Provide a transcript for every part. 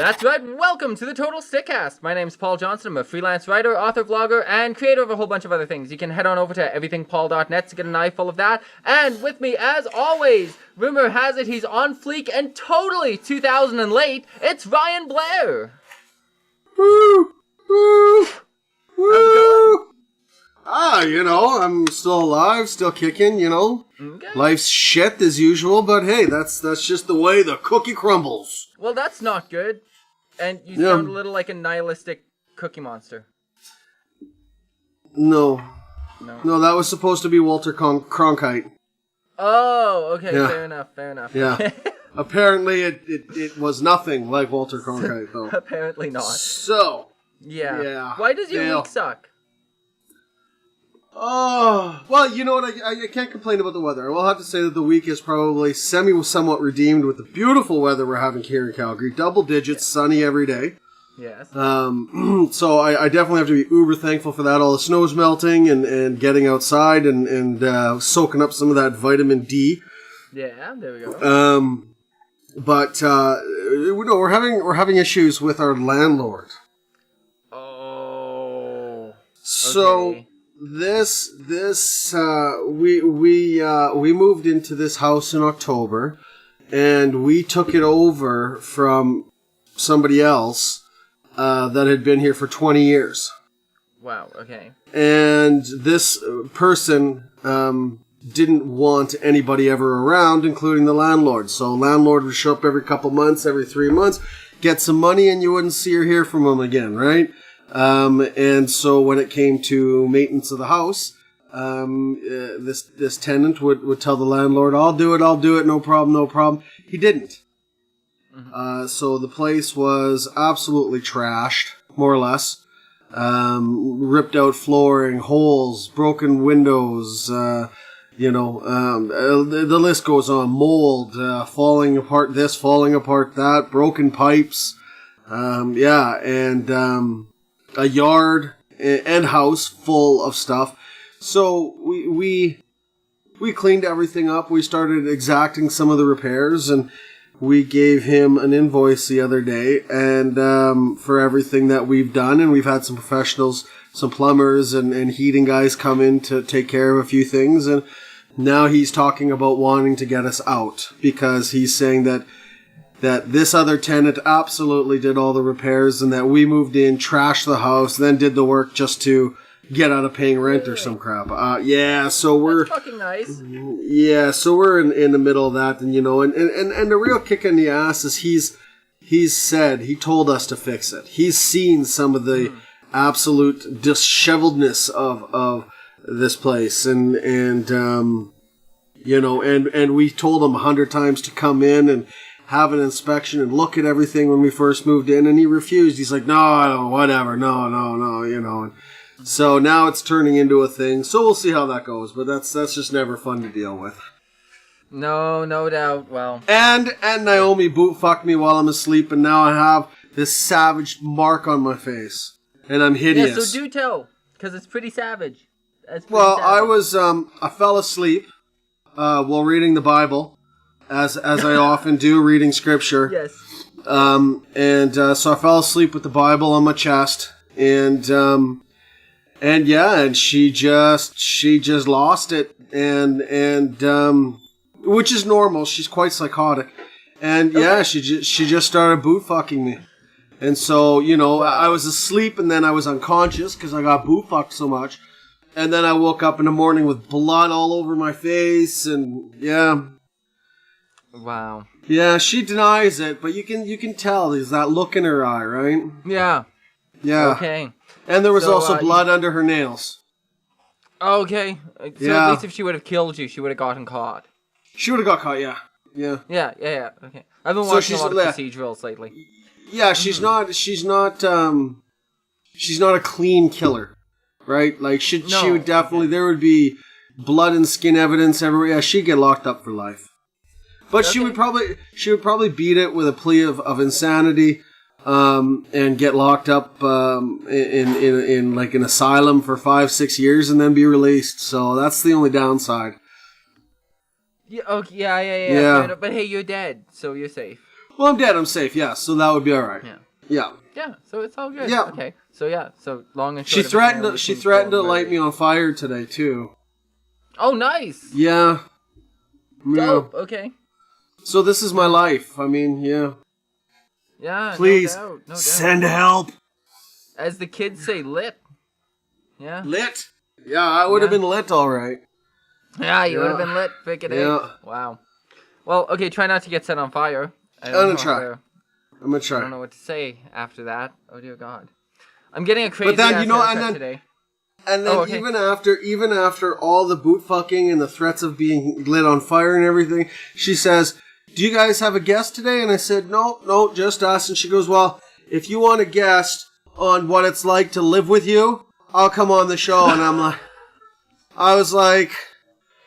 That's right, welcome to the Total Stickcast. My name's Paul Johnson. I'm a freelance writer, author, vlogger, and creator of a whole bunch of other things. You can head on over to everythingpaul.net to get an eyeful of that. And with me, as always, rumor has it he's on fleek and totally 2000 and late, it's Ryan Blair. Woo! Woo! Woo! I'm still alive, still kicking, Okay. Life's shit as usual, but hey, that's just the way the cookie crumbles. Well, that's not good. And you sound a little like a nihilistic cookie monster. No, that was supposed to be Walter Cronkite. Oh, okay, Yeah. fair enough. Yeah. Apparently it was nothing like Walter Cronkite, though. Apparently not. So. Yeah. Why does your week suck? Oh, well, you know what? I can't complain about the weather. I will have to say that the week is probably somewhat redeemed with the beautiful weather we're having here in Calgary. Double digits, sunny every day. Yes. So I definitely have to be uber thankful for that. All the snow's melting and getting outside and soaking up some of that vitamin D. Yeah, there we go. But we're having issues with our landlord. Oh. So. Okay. We moved into this house in October, and we took it over from somebody else that had been here for 20 years. Wow, okay. And this person didn't want anybody ever around, including the landlord. So landlord would show up every couple months, every 3 months, get some money, and you wouldn't see or hear from him again, right? And so when it came to maintenance of the house, this tenant would tell the landlord, I'll do it, no problem. He didn't. Mm-hmm. So the place was absolutely trashed, more or less. Ripped out flooring, holes, broken windows, the list goes on. Mold, falling apart this, falling apart that, broken pipes. A yard and house full of stuff. So we cleaned everything up. We started exacting some of the repairs, and we gave him an invoice the other day and for everything that we've done. And we've had some professionals, some plumbers and heating guys come in to take care of a few things. And now he's talking about wanting to get us out because he's saying that this other tenant absolutely did all the repairs and that we moved in, trashed the house, then did the work just to get out of paying rent or some crap. So we're... That's fucking nice. Yeah, so we're in the middle of that, and the real kick in the ass is he told us to fix it. He's seen some of the absolute disheveledness of this place, and we told him 100 times to come in and have an inspection and look at everything when we first moved in, and he refused. He's like, no, whatever, no, And so now it's turning into a thing, so we'll see how that goes, but that's just never fun to deal with. No doubt, well. And Naomi boot fucked me while I'm asleep, and now I have this savage mark on my face, and I'm hideous. Yeah, so do tell, because it's pretty savage. Savage. I fell asleep while reading the Bible. As I often do, reading scripture. Yes. So I fell asleep with the Bible on my chest, and she just lost it, and which is normal. She's quite psychotic, and she just started boot fucking me, and so I was asleep, and then I was unconscious because I got boot fucked so much, and then I woke up in the morning with blood all over my face, and yeah. Wow. Yeah, she denies it, but you can tell there's that look in her eye, right? Yeah. Yeah. Okay. And there was also blood under her nails. Okay. So at least if she would have killed you, she would have gotten caught. She would have got caught, yeah. Yeah. Okay. I've been watching a lot of procedurals lately. Yeah, she's not a clean killer, right? Like she would definitely there would be blood and skin evidence everywhere. Yeah, she'd get locked up for life. But she would probably beat it with a plea of insanity, and get locked up in like an asylum for 5-6 years and then be released. So that's the only downside. Yeah. Okay. Yeah. But hey, you're dead, so you're safe. Well, I'm dead. I'm safe. Yeah, so that would be all right. Yeah. Yeah, so it's all good. Yeah. Okay. So long and She short. threatened to light me on fire today too. Oh, nice. Yeah. Dope. Okay. So this is my life. I mean, yeah. Yeah. Please no doubt. send help. As the kids say, lit. Yeah. Lit. Yeah, I would have been lit, all right. Yeah, you would have been lit. Freaking yeah. Wow. Well, okay. Try not to get set on fire. I'm gonna try. I don't know what to say after that. Oh dear God. I'm getting a crazy haircut today. And then even after all the boot fucking and the threats of being lit on fire and everything, she says, "Do you guys have a guest today?" And I said, "No, just us." And she goes, "Well, if you want a guest on what it's like to live with you, I'll come on the show." And I was like,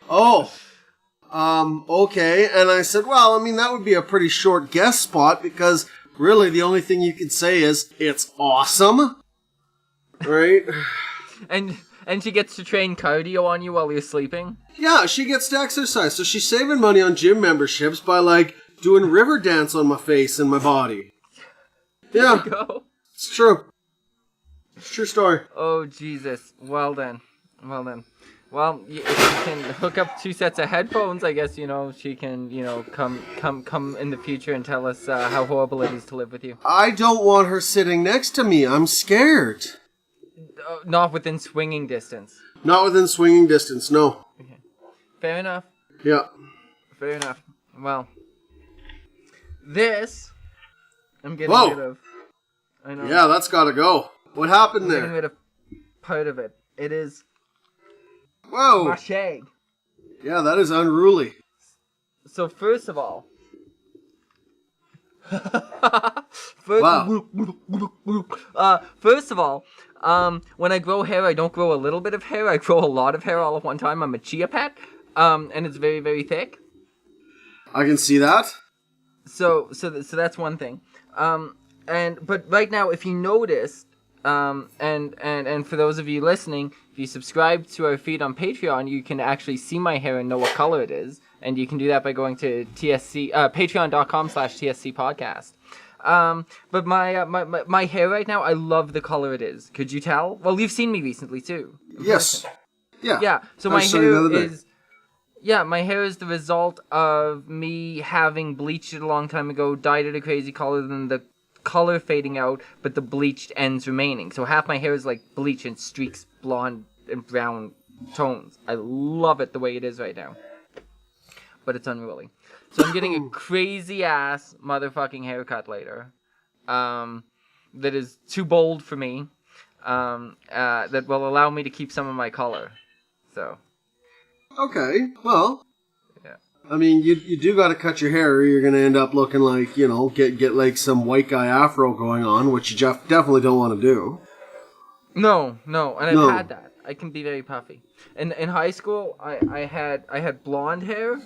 "Oh, okay." And I said, "Well, I mean, that would be a pretty short guest spot because really the only thing you could say is it's awesome." Right? And she gets to train cardio on you while you're sleeping? Yeah, she gets to exercise. So she's saving money on gym memberships by, doing river dance on my face and my body. Yeah. There you go. It's true. It's a true story. Oh, Jesus. Well then. Well, if you can hook up 2 sets of headphones, I guess, she can, come in the future and tell us how horrible it is to live with you. I don't want her sitting next to me. I'm scared. Not within swinging distance. Not within swinging distance, no. Okay. Fair enough. Yeah. Fair enough. Well, this I'm getting rid of. I know. Yeah, that's gotta go. What happened there? I'm getting rid of part of it. It is... Whoa. my shag. Yeah, that is unruly. So first of all... Wow. First of all, when I grow hair, I don't grow a little bit of hair. I grow a lot of hair all at one time. I'm a chia pet, and it's very, very thick. I can see that. So that's one thing. But right now, if you noticed, and for those of you listening, if you subscribe to our feed on Patreon, you can actually see my hair and know what color it is. And you can do that by going to patreon.com/TSC podcast. But my hair right now, I love the color it is. Could you tell? Well, you've seen me recently too. Yes. Yeah. Yeah. So my hair is the result of me having bleached it a long time ago, dyed it a crazy color, then the color fading out, but the bleached ends remaining. So half my hair is like bleach and streaks blonde and brown tones. I love it the way it is right now. But it's unruly. So I'm getting a crazy ass motherfucking haircut later. That is too bold for me. That will allow me to keep some of my color. So. Okay, well. Yeah. I mean, you do got to cut your hair, or you're gonna end up looking like get like some white guy afro going on, which you definitely don't want to do. No, and I've had that. I can be very puffy. In high school, I had blonde hair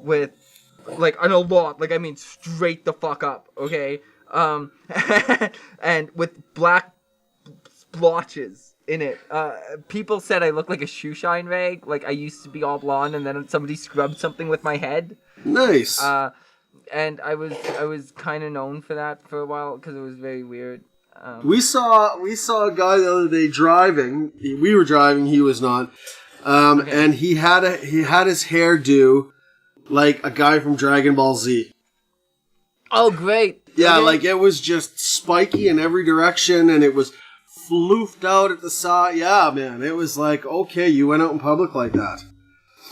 with a lot, I mean straight the fuck up, okay? And with black splotches in it. People said I looked like a shoe shine rag, like I used to be all blonde and then somebody scrubbed something with my head. Nice. And I was kind of known for that for a while because it was very weird. We saw a guy the other day driving. We were driving, he was not. Okay. And he had his hair do like a guy from Dragon Ball Z. Oh, great. Yeah, Okay. it was just spiky in every direction, and it was floofed out at the side. Yeah, man, it was like, okay, you went out in public like that.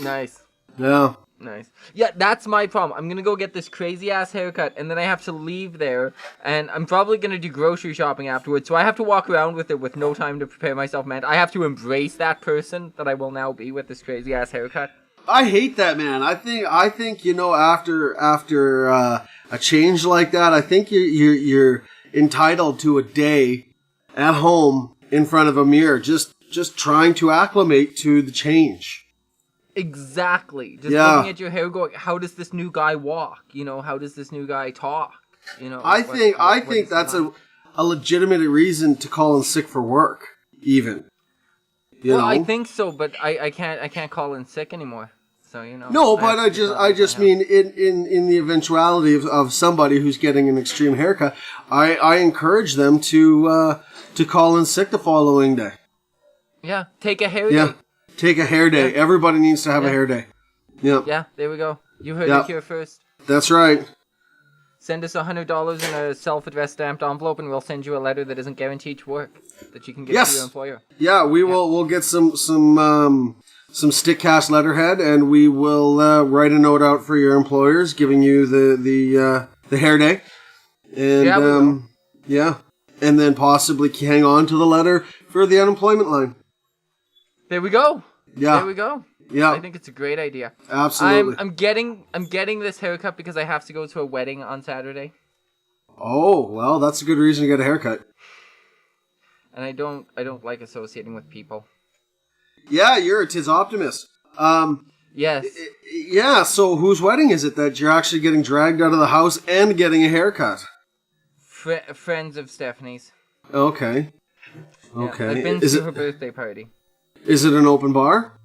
Nice. Yeah. Nice. Yeah, that's my problem. I'm gonna go get this crazy ass haircut, and then I have to leave there, and I'm probably gonna do grocery shopping afterwards. So I have to walk around with it with no time to prepare myself, man. I have to embrace that person that I will now be with this crazy ass haircut. I hate that, man. I think after a change like that, I think you're entitled to a day at home in front of a mirror, just trying to acclimate to the change. Exactly. Just looking at your hair going, how does this new guy walk? How does this new guy talk? I think that's a legitimate reason to call in sick for work, even. I think so, but I can't call in sick anymore. So, you know. No, but I just mean in the eventuality of somebody who's getting an extreme haircut, I encourage them to call in sick the following day. Yeah, take a hair day. Take a hair day. Yeah. Everybody needs to have a hair day. Yeah. Yeah, there we go. You heard it here first. That's right. Send us $100 in a self-addressed stamped envelope, and we'll send you a letter that isn't guaranteed to work that you can give to your employer. Yeah, will. We'll get some Stickcast letterhead, and we will write a note out for your employers, giving you the hair day, and and then possibly hang on to the letter for the unemployment line. There we go. Yeah, there we go. Yeah, I think it's a great idea. Absolutely. I'm getting this haircut because I have to go to a wedding on Saturday. Oh well, that's a good reason to get a haircut. And I don't like associating with people. Yeah, you're a tis optimist. Yes. Yeah. So whose wedding is it that you're actually getting dragged out of the house and getting a haircut? Friends of Stephanie's. Okay. Yeah, Okay. I've been to her birthday party. Is it an open bar?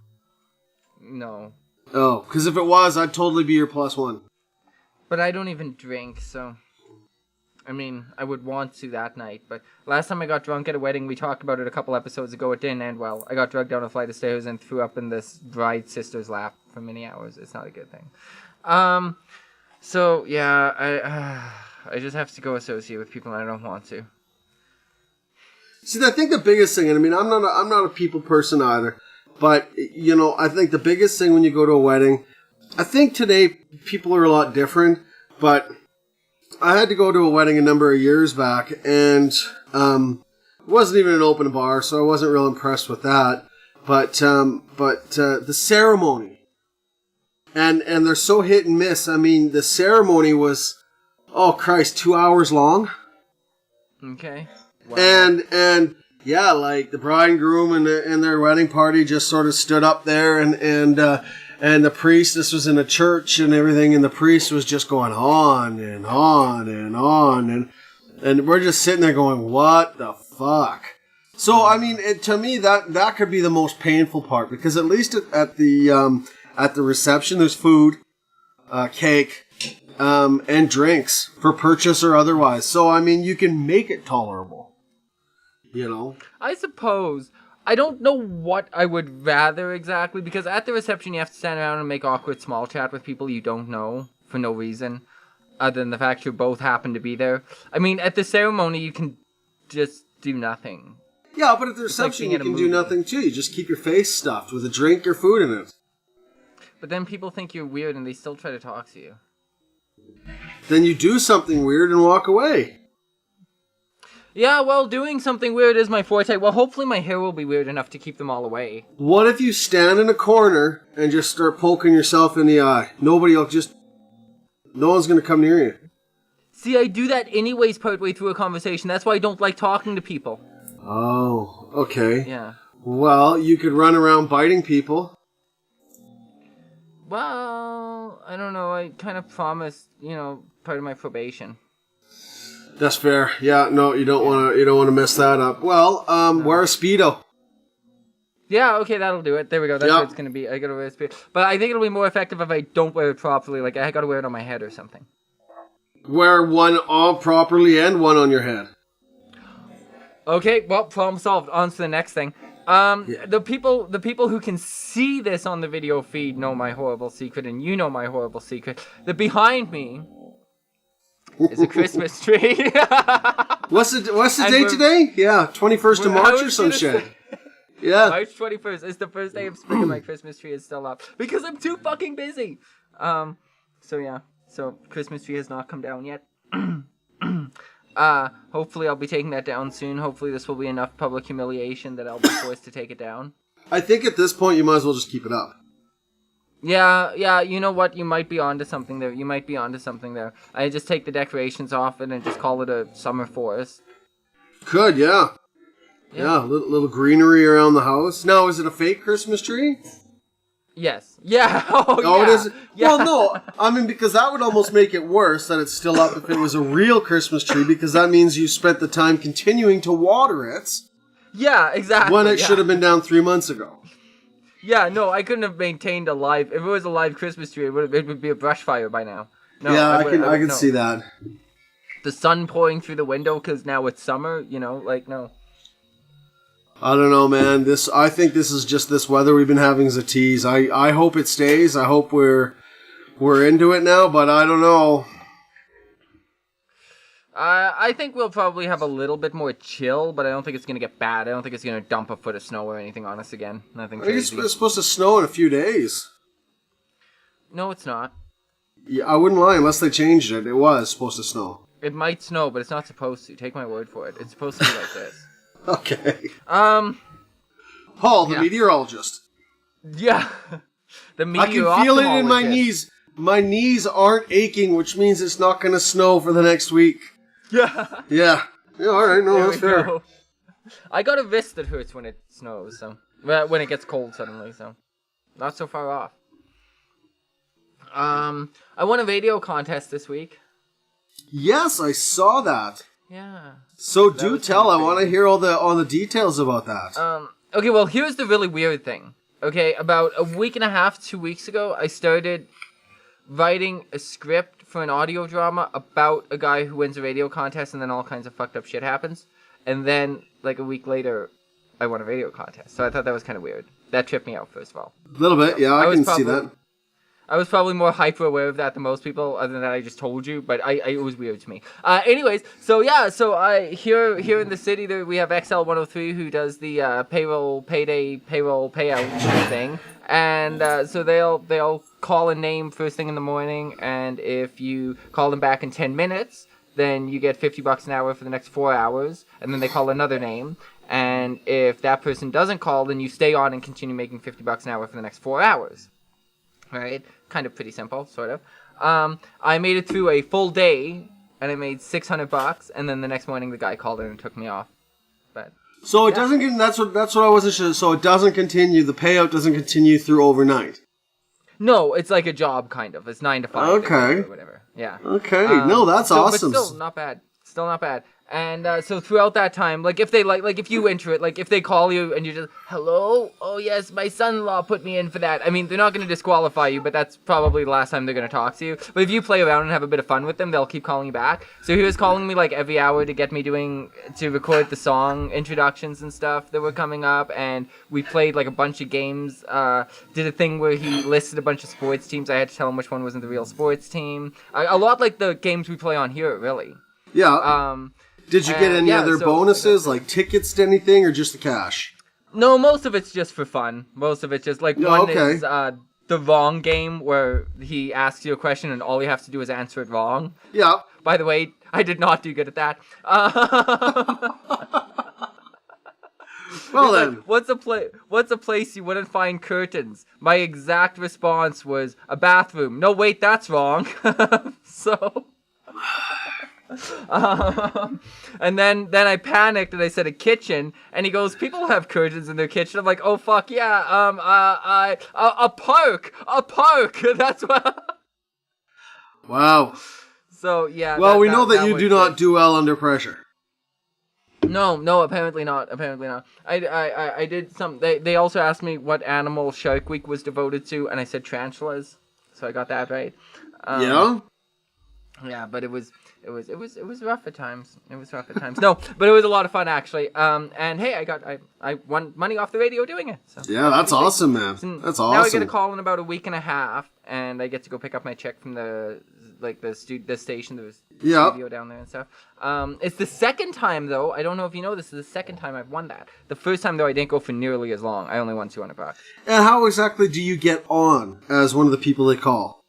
No. Oh, because if it was, I'd totally be your +1. But I don't even drink, so... I mean, I would want to that night, but last time I got drunk at a wedding, we talked about it a couple episodes ago, it didn't end well. I got dragged down a flight of stairs and threw up in this bride's sister's lap for many hours. It's not a good thing. So, yeah, I just have to go associate with people and I don't want to. See, I think the biggest thing, and I mean, I'm not a people person either, but, you know, I think the biggest thing when you go to a wedding, I think today people are a lot different, but I had to go to a wedding a number of years back, and it wasn't even an open bar, so I wasn't real impressed with that, but the ceremony, and they're so hit and miss. I mean, the ceremony was, oh Christ, 2 hours long. Okay. Wow. And yeah, like the bride and groom and their wedding party just sort of stood up there, and the priest, this was in a church and everything, and the priest was just going on and on and on, and we're just sitting there going, what the fuck? So I mean, to me that could be the most painful part, because at least at the reception there's food, cake, and drinks for purchase or otherwise. So I mean, you can make it tolerable. You know? I suppose. I don't know what I would rather exactly, because at the reception you have to stand around and make awkward small chat with people you don't know for no reason, other than the fact you both happen to be there. I mean, at the ceremony you can just do nothing. Yeah, but at the reception you can do nothing too. You just keep your face stuffed with a drink or food in it. But then people think you're weird and they still try to talk to you. Then you do something weird and walk away. Yeah, well, doing something weird is my forte. Well, hopefully my hair will be weird enough to keep them all away. What if you stand in a corner and just start poking yourself in the eye? No one's going to come near you. See, I do that anyways partway through a conversation. That's why I don't like talking to people. Oh, okay. Yeah. Well, you could run around biting people. Well, I don't know. I kind of promised, part of my probation. That's fair. Yeah, no, you don't want to mess that up. Well, wear a Speedo. Yeah, okay, that'll do it. There we go. That's what it's going to be. I got to wear a Speedo. But I think it'll be more effective if I don't wear it properly. Like, I got to wear it on my head or something. Wear one all properly and one on your head. Okay, well, problem solved. On to the next thing. The people who can see this on the video feed know my horrible secret, and you know my horrible secret. The behind me is a Christmas tree. What's the date today? Yeah, 21st of March or some shit. Yeah. March 21st is the first day of spring and my Christmas tree is still up. Because I'm too fucking busy. So Christmas tree has not come down yet. Hopefully I'll be taking that down soon. Hopefully this will be enough public humiliation that I'll be forced to take it down. I think at this point you might as well just keep it up. Yeah, you know what? You might be onto something there. I just take the decorations off it and just call it a summer forest. Could, yeah. Yeah, little greenery around the house. Now, is it a fake Christmas tree? Yes. Yeah. Oh, yeah. It is? Yeah. Well, no. I mean, because that would almost make it worse that it's still up if it was a real Christmas tree, because that means you spent the time continuing to water it. Yeah, exactly. When it should have been down 3 months ago. Yeah, no, I couldn't have maintained a live. If it was a live Christmas tree, it would be a brush fire by now. No, yeah, I would can no. see that. The sun pouring through the window because now it's summer. No. I don't know, man. I think this is just this weather we've been having as a tease. I hope it stays. I hope we're into it now, but I don't know. I think we'll probably have a little bit more chill, but I don't think it's gonna get bad. I don't think it's gonna dump a foot of snow or anything on us again. Nothing crazy. It's supposed to snow in a few days. No, it's not. Yeah, I wouldn't lie unless they changed it. It was supposed to snow. It might snow, but it's not supposed to. Take my word for it. It's supposed to be like this. Okay. Paul, the meteorologist. Yeah. The I can feel it in my ophthalmologist. knees. My knees aren't aching, which means it's not going to snow for the next week. Yeah. Yeah. Yeah, alright, no, that's fair. Go. I got a wrist that hurts when it snows, so... Well, when it gets cold suddenly, so... Not so far off. I won a radio contest this week. Yes, I saw that. Yeah. So do tell. I want to hear all the details about that. Okay, well, here's the really weird thing. Okay, about a week and a half, 2 weeks ago, I started writing a script for an audio drama about a guy who wins a radio contest and then all kinds of fucked up shit happens. And then, like a week later, I won a radio contest. So I thought that was kind of weird. That tripped me out, first of all. A little bit, yeah, I can see that. I was probably more hyper aware of that than most people, other than that I just told you, but it was weird to me. Anyways, so I here in the city there we have XL103 who does the payroll payout thing, and so they'll call a name first thing in the morning, and if you call them back in 10 minutes, then you get $50 an hour for the next 4 hours, and then they call another name, and if that person doesn't call, then you stay on and continue making $50 an hour for the next 4 hours. Right? Kind of pretty simple, sort of. I made it through a full day, and I made $600, and then the next morning the guy called in and took me off. But so it doesn't get. That's what I wasn't sure. So it doesn't continue. The payout doesn't continue through overnight. No, it's like a job, kind of. It's 9 to 5. Okay. Or whatever. Yeah. Okay. No, that's awesome. But still not bad. Still not bad. And so throughout that time, like if they like if you enter it, like if they call you and you just hello, oh yes, my son-in-law put me in for that. I mean, they're not going to disqualify you, but that's probably the last time they're going to talk to you. But if you play around and have a bit of fun with them, they'll keep calling you back. So he was calling me like every hour to get me to record the song introductions and stuff that were coming up, and we played like a bunch of games. Did a thing where he listed a bunch of sports teams. I had to tell him which one wasn't the real sports team. A lot like the games we play on here, really. Yeah. Did you get any other bonuses, like tickets to anything, or just the cash? No, most of it's just for fun. Most of it's just like one is the wrong game where he asks you a question and all you have to do is answer it wrong. Yeah. By the way, I did not do good at that. Well then, like, what's a place you wouldn't find curtains? My exact response was a bathroom. No, wait, that's wrong. So. And then I panicked and I said a kitchen, and he goes, people have curtains in their kitchen. I'm like, oh fuck yeah, a park, that's what. Wow. So yeah. Well, we know that you do not do well under pressure. No, apparently not. I did some. They also asked me what animal Shark Week was devoted to, and I said tarantulas, so I got that right. Yeah. Yeah, but it was rough at times. No, but it was a lot of fun actually. And hey, I won money off the radio doing it. So. Yeah, that's awesome, man. That's awesome. Now I get a call in about a week and a half, and I get to go pick up my check from the station, the studio down there and stuff. It's the second time though. I don't know if you know this. Is the second time I've won that. The first time though, I didn't go for nearly as long. I only won $200. And how exactly do you get on as one of the people they call?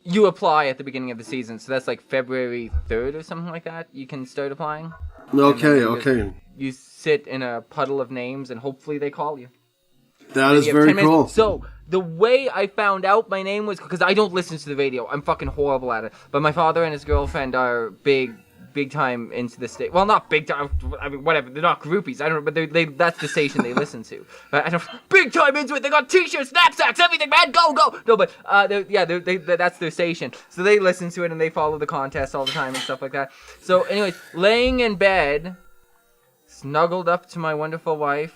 You apply at the beginning of the season, so that's like February 3rd or something like that. You can start applying. Okay. You sit in a puddle of names, and hopefully they call you. That is very cool. So the way I found out my name was because I don't listen to the radio. I'm fucking horrible at it. But my father and his girlfriend are big time into the state. Well, not big time. I mean, whatever. They're not groupies. I don't know, but they that's the station they listen to. But I don't big time into it. They got t-shirts, knapsacks, everything, man. Go. No, but that's their station. So they listen to it and they follow the contest all the time and stuff like that. So, anyways, laying in bed, snuggled up to my wonderful wife,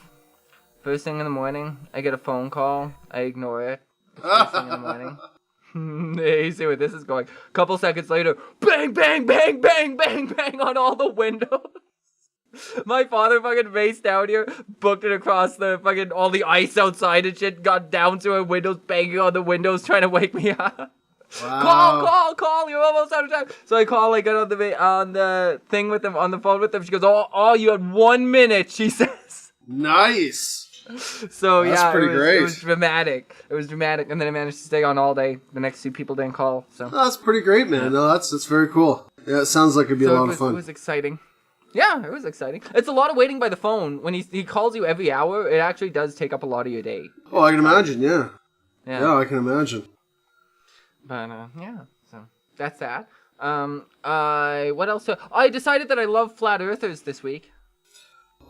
First thing in the morning, I get a phone call. I ignore it. First thing in the morning. Hey, you see where this is going. Couple seconds later, bang, bang, bang, bang, bang, bang on all the windows. My father fucking raced out here, booked it across the fucking all the ice outside and shit, got down to our windows, banging on the windows, trying to wake me up. Wow. Call, you're almost out of time. So I call, I get on the thing with them, on the phone with them. She goes, oh, you had 1 minute, she says. Nice. So That's yeah, pretty great. It was dramatic. And then I managed to stay on all day. The next 2 people didn't call. So That's pretty great, man. No, that's very cool. Yeah, it sounds like it'd be a lot of fun. It was exciting. Yeah, it was exciting. It's a lot of waiting by the phone. When he calls you every hour, it actually does take up a lot of your day. Oh, I can imagine, yeah. Yeah, I can imagine. But, yeah, so that's that. What else? I decided that I love flat earthers this week.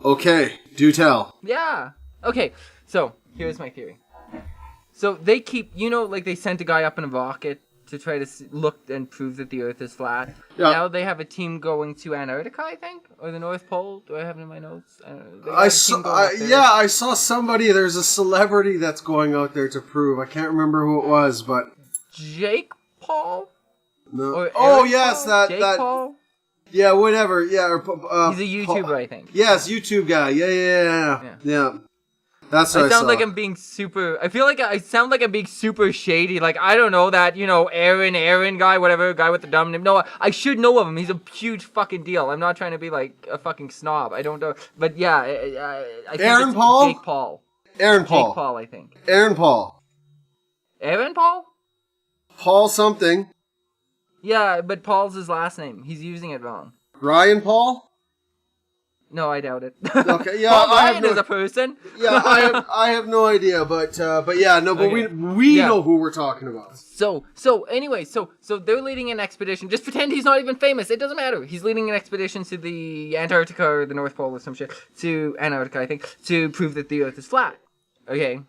Okay, do tell. Yeah. Okay, so here's my theory. So they keep, like they sent a guy up in a rocket to try to look and prove that the Earth is flat. Yeah. Now they have a team going to Antarctica, I think, or the North Pole. Do I have it in my notes? I saw somebody. There's a celebrity that's going out there to prove. I can't remember who it was, but Jake Paul. No. Or Oh Eric yes, Paul? that Jake that. Paul? Yeah, whatever. Yeah, He's a YouTuber, I think. Yes, YouTube guy. Yeah. That's what I sound saw. like I'm being super. I feel like I sound like I'm being super shady. Like, I don't know that, Aaron guy, whatever, guy with the dumb name. No, I should know of him. He's a huge fucking deal. I'm not trying to be like a fucking snob. I don't know. But yeah, I think Aaron it's Paul? Jake Paul. Aaron Paul. Jake Paul, I think. Aaron Paul. Aaron Paul? Paul something. Yeah, but Paul's his last name. He's using it wrong. Ryan Paul? No, I doubt it. Okay, yeah, Paul I Ryan is a person. Yeah, I have no idea, but yeah, no, but Okay. we know who we're talking about. So anyway, so they're leading an expedition. Just pretend he's not even famous. It doesn't matter. He's leading an expedition to the Antarctica or the North Pole or some shit. To Antarctica, I think, to prove that the Earth is flat. Okay.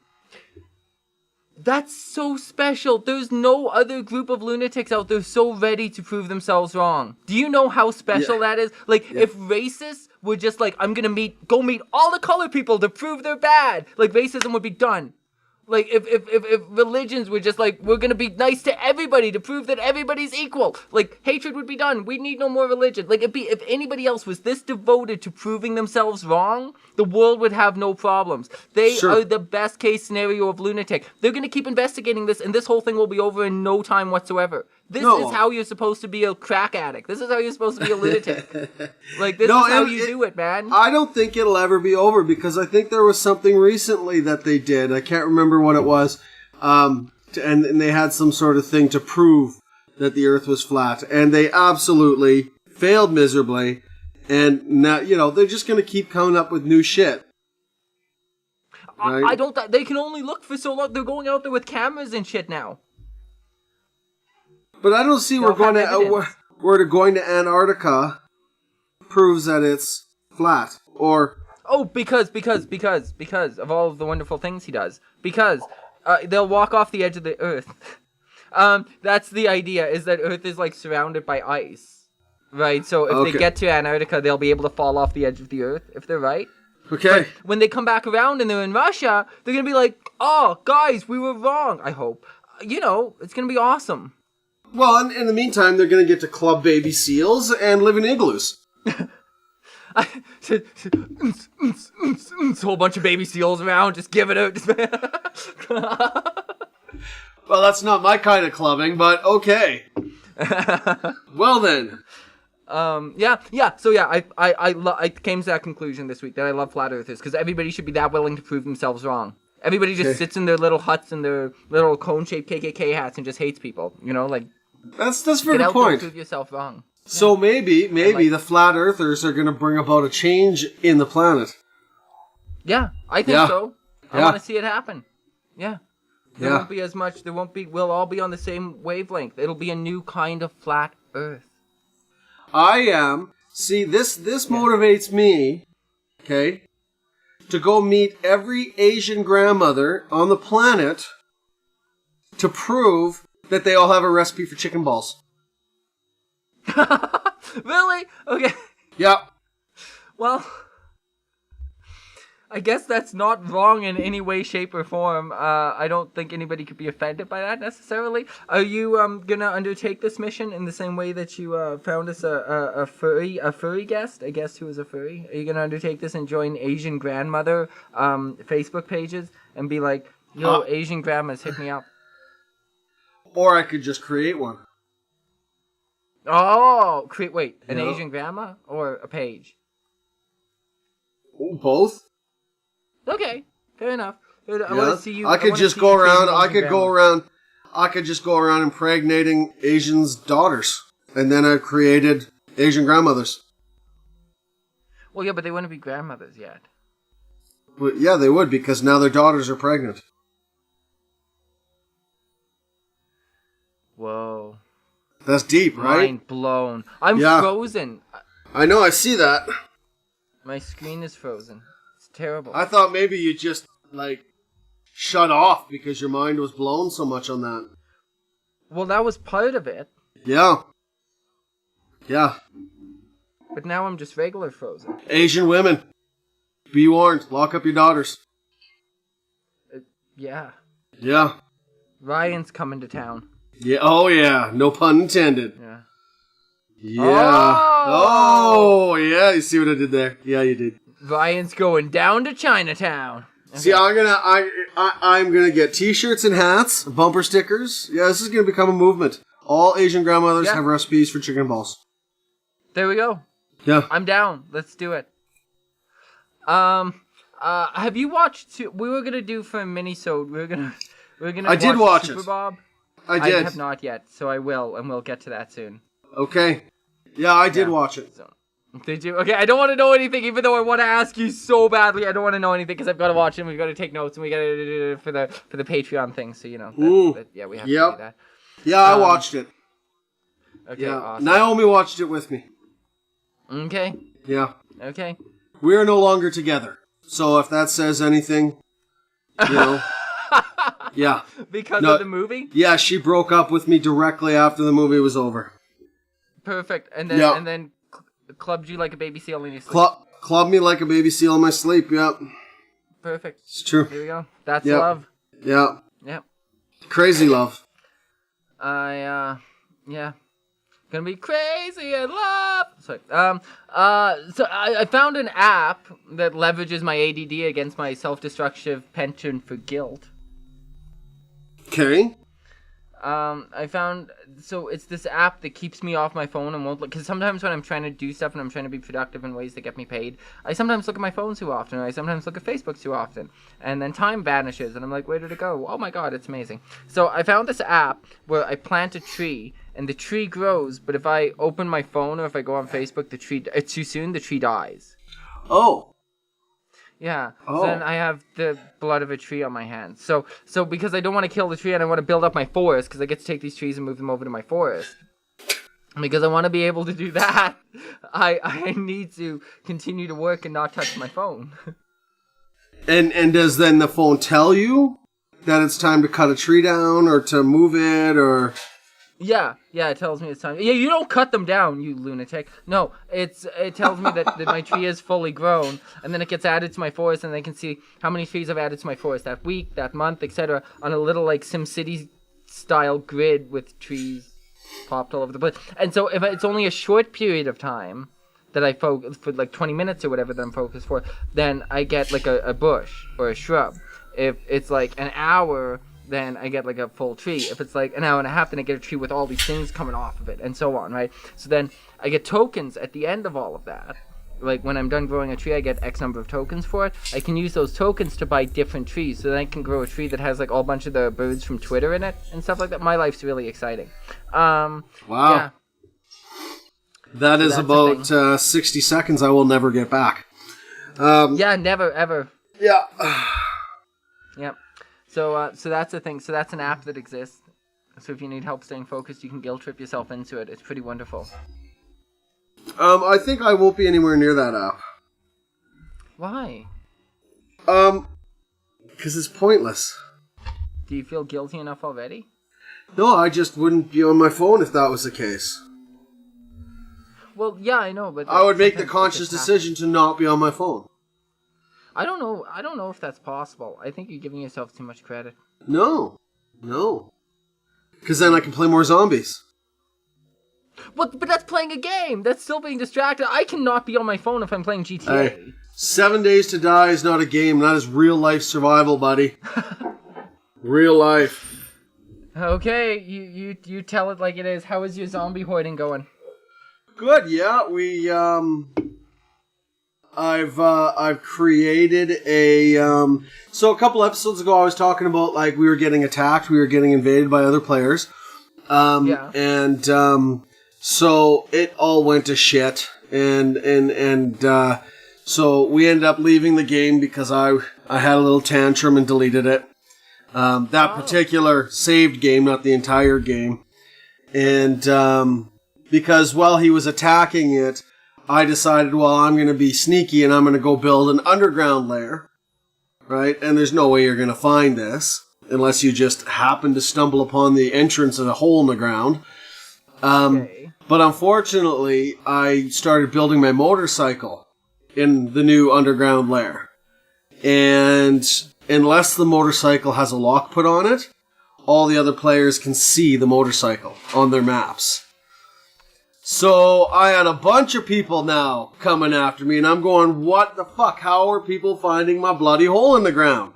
That's so special. There's no other group of lunatics out there so ready to prove themselves wrong. Do you know how special that is? Like, if racists were just like, I'm gonna go meet all the colored people to prove they're bad, like, racism would be done. Like, if religions were just like, we're gonna be nice to everybody to prove that everybody's equal, like, hatred would be done. We need no more religion. Like, if anybody else was this devoted to proving themselves wrong, the world would have no problems. They are the best case scenario of lunatic. They're gonna keep investigating this, and this whole thing will be over in no time whatsoever. This is how you're supposed to be a crack addict. This is how you're supposed to be a lunatic. Like, this is how you do it, man. I don't think it'll ever be over, because I think there was something recently that they did. I can't remember what it was. And they had some sort of thing to prove that the Earth was flat. And they absolutely failed miserably. And now, they're just going to keep coming up with new shit. Right? I don't... They can only look for so long. They're going out there with cameras and shit now. But I don't see we're going to Antarctica proves that it's flat. Or... Oh, because of all of the wonderful things he does. Because they'll walk off the edge of the Earth. That's the idea, is that Earth is, like, surrounded by ice. Right? So if they get to Antarctica, they'll be able to fall off the edge of the Earth, if they're right. Okay. But when they come back around and they're in Russia, they're going to be like, oh, guys, we were wrong, I hope. It's going to be awesome. Well, in the meantime, they're going to get to club baby seals and live in igloos. A whole bunch of baby seals around, just give it out. Well, that's not my kind of clubbing, but okay. Well then. So I came to that conclusion this week that I love flat earthers, because everybody should be that willing to prove themselves wrong. Everybody just sits in their little huts and their little cone-shaped KKK hats and just hates people. That's a very get good out point. there and prove yourself wrong. So maybe the flat earthers are going to bring about a change in the planet. Yeah, I think so. I want to see it happen. Yeah. There won't be as much. We'll all be on the same wavelength. It'll be a new kind of flat earth. See, this motivates me, okay, to go meet every Asian grandmother on the planet to prove that they all have a recipe for chicken balls. Really? Okay. Yep. Well, I guess that's not wrong in any way, shape, or form. I don't think anybody could be offended by that necessarily. Are you gonna undertake this mission in the same way that you found us a furry guest, a guest who is a furry? Are you gonna undertake this and join Asian grandmother Facebook pages and be like, yo, Asian grandmas, hit me up? Or I could just create one. Oh, wait, an Asian grandma or a page? Both. Okay, fair enough. I Yeah. want to see you. I could just go around. I could just go around impregnating Asians' daughters, and then I've created Asian grandmothers. Well, yeah, but they wouldn't be grandmothers yet. But yeah, they would, because now their daughters are pregnant. Whoa. That's deep, right? Mind blown. I'm frozen. I know, I see that. My screen is frozen. It's terrible. I thought maybe you just, shut off because your mind was blown so much on that. Well, that was part of it. Yeah. Yeah. But now I'm just regular frozen. Asian women, be warned. Lock up your daughters. Yeah. Yeah. Ryan's coming to town. Yeah. Oh, yeah. No pun intended. Yeah. Yeah. Oh, yeah. You see what I did there? Yeah, you did. Ryan's going down to Chinatown. Okay. See, I'm gonna get T-shirts and hats, bumper stickers. Yeah, this is gonna become a movement. All Asian grandmothers have recipes for chicken balls. There we go. Yeah, I'm down. Let's do it. Have you watched? We were gonna do for a mini-sode. We were gonna. I did watch Super it. Bob. I did. I have not yet, so I will, and we'll get to that soon. Okay. Yeah, I did watch it. So, did you? Okay, I don't want to know anything, even though I want to ask you so badly. I don't want to know anything because I've got to watch it. And we've got to take notes, and we got to do it for the Patreon thing. So we have to do that. Yeah, I watched it. Okay, yeah. awesome. Naomi watched it with me. Okay. Yeah. Okay. We are no longer together. So if that says anything, yeah. Because of the movie? Yeah, she broke up with me directly after the movie was over. Perfect. And then clubbed you like a baby seal in your sleep. Clubbed me like a baby seal in my sleep, yep. Perfect. It's true. Here we go. That's love. Yeah. Yep. Crazy love. Gonna be crazy in love. Sorry. So I found an app that leverages my ADD against my self-destructive penchant for guilt. Okay. So it's this app that keeps me off my phone and won't look, because sometimes when I'm trying to do stuff and I'm trying to be productive in ways that get me paid, I sometimes look at my phone too often, or I sometimes look at Facebook too often, and then time vanishes, and I'm like, where did it go? Oh my god, it's amazing. So I found this app where I plant a tree, and the tree grows, but if I open my phone or if I go on Facebook, it's too soon, the tree dies. Oh. Yeah, so then I have the blood of a tree on my hands. So because I don't want to kill the tree and I want to build up my forest, because I get to take these trees and move them over to my forest, because I want to be able to do that, I need to continue to work and not touch my phone. And does then the phone tell you that it's time to cut a tree down or to move it or... Yeah, it tells me it's time. Yeah, you don't cut them down, you lunatic. No, it tells me that my tree is fully grown, and then it gets added to my forest, and they can see how many trees I've added to my forest that week, that month, etc., on a little like SimCity style grid with trees popped all over the place. And so if it's only a short period of time that I focus for, like 20 minutes or whatever that I'm focused for, then I get like a bush or a shrub. If it's like an hour, then I get like a full tree. If it's like an hour and a half, then I get a tree with all these things coming off of it, and so on, right? So then I get tokens at the end of all of that. Like when I'm done growing a tree, I get X number of tokens for it. I can use those tokens to buy different trees, so then I can grow a tree that has like all a bunch of the birds from Twitter in it and stuff like that. My life's really exciting. Wow. Yeah. That is about 60 seconds I will never get back. Yeah, never, ever. Yeah. Yep. So that's the thing. So that's an app that exists. So if you need help staying focused, you can guilt trip yourself into it. It's pretty wonderful. I think I won't be anywhere near that app. Why? Because it's pointless. Do you feel guilty enough already? No, I just wouldn't be on my phone if that was the case. Well, yeah, I know, but... I would make the conscious decision to not be on my phone. I don't know. I don't know if that's possible. I think you're giving yourself too much credit. No. Because then I can play more zombies. But that's playing a game. That's still being distracted. I cannot be on my phone if I'm playing GTA. Hey, 7 Days to Die is not a game. That is real life survival, buddy. Real life. Okay, you tell it like it is. How is your zombie hoarding going? Good. Yeah, I've created a so a couple episodes ago I was talking about like we were getting attacked, we were getting invaded by other players. So it all went to shit and so we ended up leaving the game because I had a little tantrum and deleted it. That particular saved game, not the entire game. And because while he was attacking it, I decided, well, I'm going to be sneaky and I'm going to go build an underground lair, right? And there's no way you're going to find this unless you just happen to stumble upon the entrance of a hole in the ground. But unfortunately, I started building my motorcycle in the new underground lair. And unless the motorcycle has a lock put on it, all the other players can see the motorcycle on their maps. So I had a bunch of people now coming after me, and I'm going, what the fuck? How are people finding my bloody hole in the ground?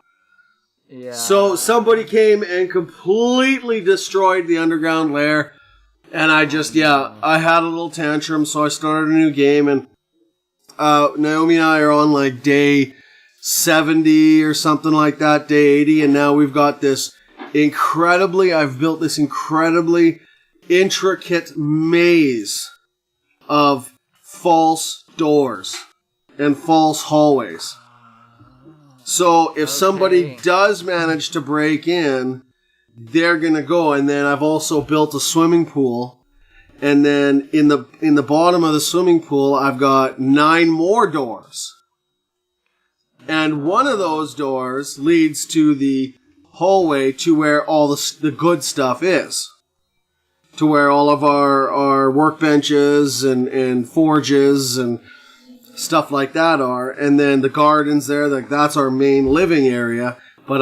Yeah. So somebody came and completely destroyed the underground lair, and I had a little tantrum, so I started a new game, and Naomi and I are on like day 70 or something like that, day 80, and now we've got I've built this incredibly intricate maze of false doors and false hallways. So if somebody does manage to break in, they're gonna go. And then I've also built a swimming pool, and then in the bottom of the swimming pool I've got 9 more doors, and one of those doors leads to the hallway to where all the good stuff is. To where all of our workbenches and forges and stuff like that are. And then the gardens there, that's our main living area. But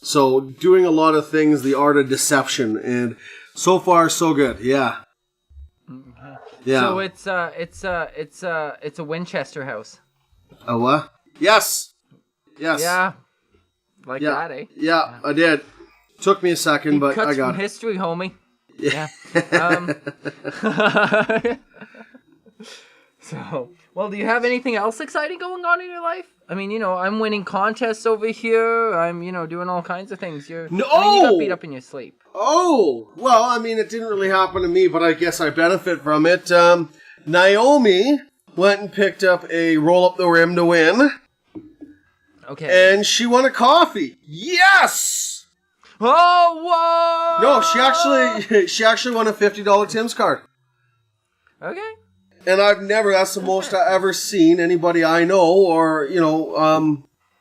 so doing a lot of things, the art of deception. And so far, so good. Yeah. Okay. Yeah. So it's a Winchester house. A what? Yes. Yeah. Like that, eh? Yeah, I did. Took me a second, but I got from it. History, homie. Yeah. So, well, do you have anything else exciting going on in your life? I mean, I'm winning contests over here. I'm, doing all kinds of things. You got beat up in your sleep. Oh! Well, I mean, it didn't really happen to me, but I guess I benefit from it. Naomi went and picked up a Roll Up the Rim to win. Okay. And she won a coffee. Yes! Oh, whoa! No, she actually won a $50 Tim's card. Okay. And that's the most I've ever seen anybody I know or,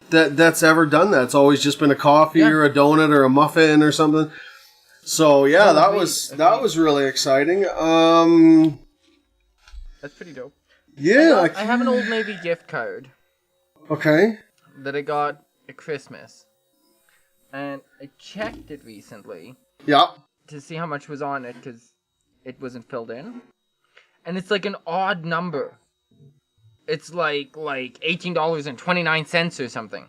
that's ever done that. It's always just been a coffee or a donut or a muffin or something. So, yeah, that was really exciting. That's pretty dope. Yeah. I have an Old Navy gift card. Okay. That I got at Christmas. And I checked it recently. Yeah. To see how much was on it, because it wasn't filled in. And it's like an odd number. It's like $18.29 or something.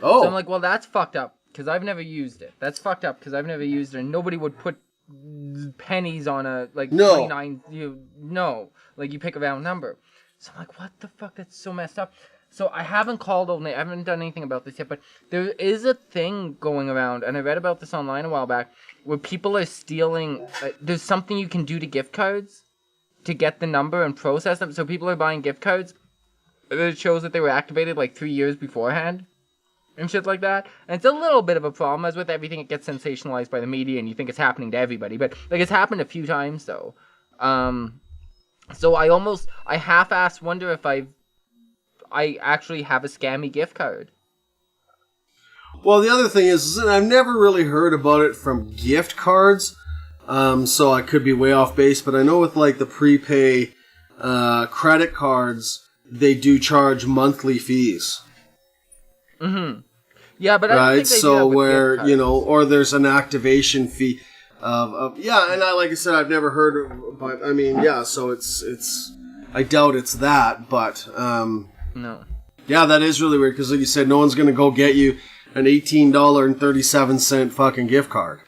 Oh. So I'm like, well, that's fucked up, because I've never used it. That's fucked up, because I've never used it, and nobody would put pennies on a, 29... you pick a round number. So I'm like, what the fuck? That's so messed up. So I haven't called Old Navy. I haven't done anything about this yet, but there is a thing going around, and I read about this online a while back, where people are stealing... there's something you can do to gift cards to get the number and process them. So people are buying gift cards, and it shows that they were activated 3 years beforehand and shit like that. And it's a little bit of a problem. As with everything, it gets sensationalized by the media, and you think it's happening to everybody. But it's happened a few times, though. So I half-assed wonder if I actually have a scammy gift card. Well, the other thing is I've never really heard about it from gift cards, so I could be way off base, but I know with the prepay credit cards, they do charge monthly fees. Mm-hmm. Yeah, but I don't Right, think they do so that with where, gift cards. or there's an activation fee yeah, and like I said, I've never heard of, but I mean, yeah, so it's, I doubt it's that, but, No. yeah, that is really weird, because like you said, no one's gonna go get you an $18.37 fucking gift card.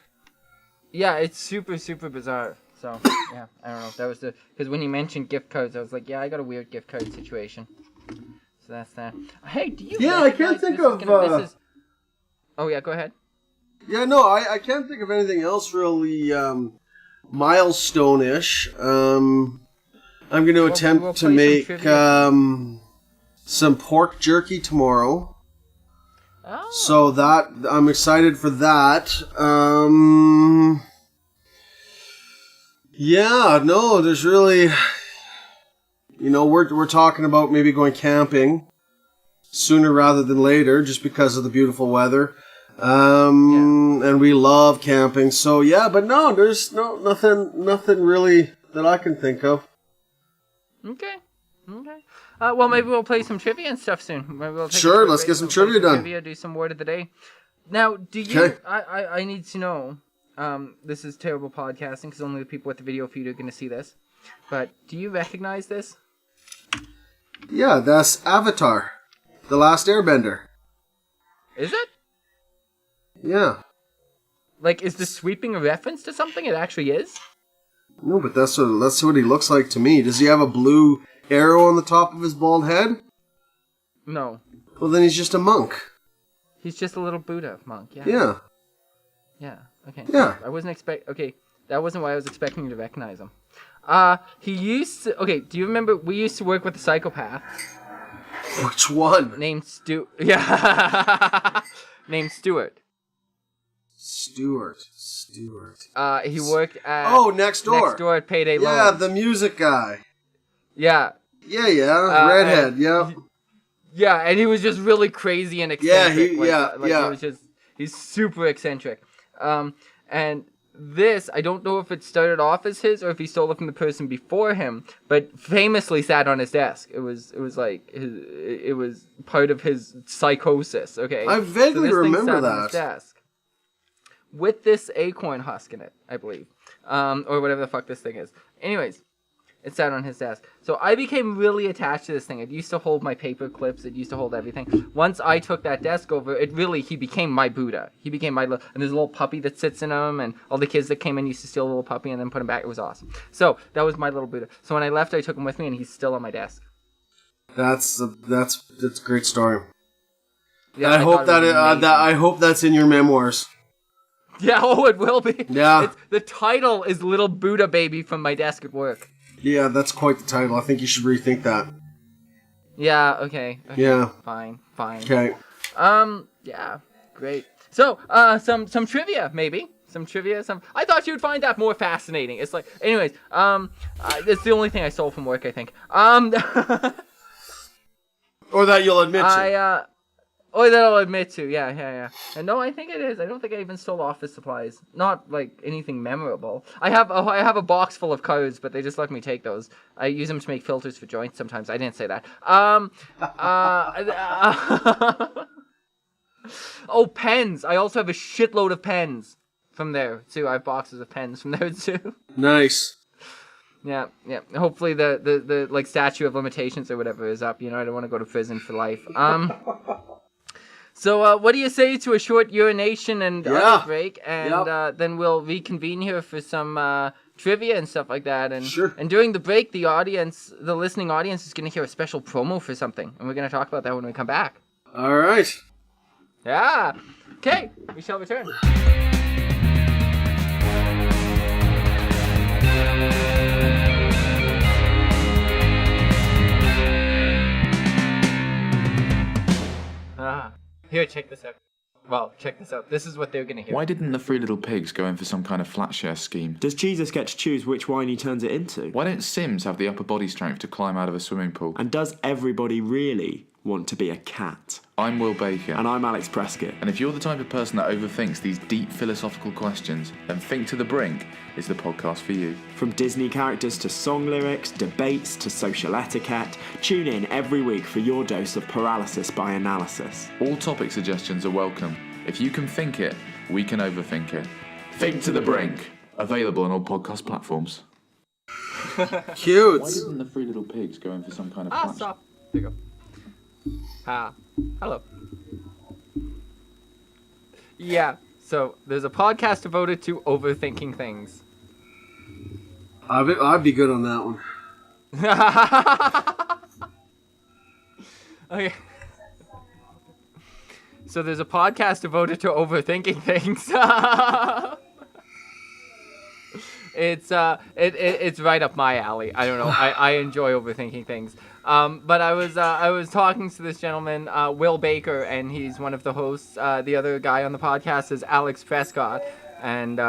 Yeah, it's super, super bizarre. So, yeah, I don't know. That was because when you mentioned gift cards, I was like, yeah, I got a weird gift card situation. So that's that. Hey, do you Yeah, I can't think of, Oh, yeah, go ahead. Yeah, no, I can't think of anything else really milestone-ish. I'm going to attempt we'll to play make some some pork jerky tomorrow. Oh. So that I'm excited for that. Yeah, no, there's really, we're talking about maybe going camping sooner rather than later, just because of the beautiful weather. And we love camping, so yeah, but no, there's nothing really that I can think of. Okay. Well, maybe we'll play some trivia and stuff soon. Maybe we'll Sure, let's get some trivia done. Do some word of the day. Now, do you? Okay. I need to know. This is terrible podcasting because only the people with the video feed are going to see this. But do you recognize this? Yeah, that's Avatar, The Last Airbender. Is it? Yeah. Like, is this sweeping a reference to something? It actually is? No, but that's what he looks like to me. Does he have a blue arrow on the top of his bald head? No. Well, then he's just a monk. He's just a little Buddha monk, yeah. Yeah. Yeah, okay. Yeah. I wasn't okay, that wasn't why I was expecting you to recognize him. He used to, okay, do you remember, we used to work with a psychopath. Which one? Named yeah. Named Stuart. Stuart. He worked at... Oh, Next Door. Next Door at Payday Loans. Yeah, the music guy. Yeah. Yeah. Redhead, yeah. Yeah, and he was just really crazy and eccentric. He's super eccentric. And this, I don't know if it started off as his or if he stole it from the person before him, but famously sat on his desk. It was part of his psychosis, okay? I vaguely remember that. On his desk with this acorn husk in it, I believe. Or whatever the fuck this thing is. Anyways, it sat on his desk. So I became really attached to this thing. It used to hold my paper clips. It used to hold everything. Once I took that desk over, he became my Buddha. He became my and there's a little puppy that sits in him, and all the kids that came in used to steal the little puppy and then put him back. It was awesome. So that was my little Buddha. So when I left, I took him with me, and he's still on my desk. That's a great story. Yeah, I hope that's in your memoirs. Yeah, it will be. Yeah. The title is Little Buddha Baby from my desk at work. Yeah, that's quite the title. I think you should rethink that. Yeah, okay. Yeah. Fine. Okay. Yeah, great. So, some trivia, maybe. I thought you would find that more fascinating. It's like, anyways, it's the only thing I stole from work, I think. Or that you'll admit to. Or that I'll admit to, yeah. And no, I think it is. I don't think I even stole office supplies. Not, like, anything memorable. I have a box full of codes, but they just let me take those. I use them to make filters for joints sometimes. I didn't say that. Oh, pens. I also have a shitload of pens from there, too. I have boxes of pens from there, too. Nice. Yeah. Hopefully the like, statute of limitations or whatever is up. I don't want to go to prison for life. So, what do you say to a short urination and other break, and then we'll reconvene here for some trivia and stuff like that. And sure. And during the break, the listening audience is going to hear a special promo for something, and we're going to talk about that when we come back. All right. Yeah. Okay, we shall return. Here, check this out. Well, check this out. This is what they're going to hear. Why didn't the Three Little Pigs go in for some kind of flat share scheme? Does Jesus get to choose which wine he turns it into? Why don't Sims have the upper body strength to climb out of a swimming pool? And does everybody really want to be a cat. I'm Will Baker. And I'm Alex Prescott. And if you're the type of person that overthinks these deep philosophical questions, then Think to the Brink is the podcast for you. From Disney characters to song lyrics, debates to social etiquette, tune in every week for your dose of paralysis by analysis. All topic suggestions are welcome. If you can think it, we can overthink it. Think to the Brink. Available on all podcast platforms. Cute. Why didn't the three little pigs go in for some kind of Stop. There you go. Hello. Yeah, so there's a podcast devoted to overthinking things. I'd be good on that one. Okay. So there's a podcast devoted to overthinking things. It's right up my alley. I don't know. I enjoy overthinking things. But I was talking to this gentleman, Will Baker, and he's one of the hosts. The other guy on the podcast is Alex Prescott, and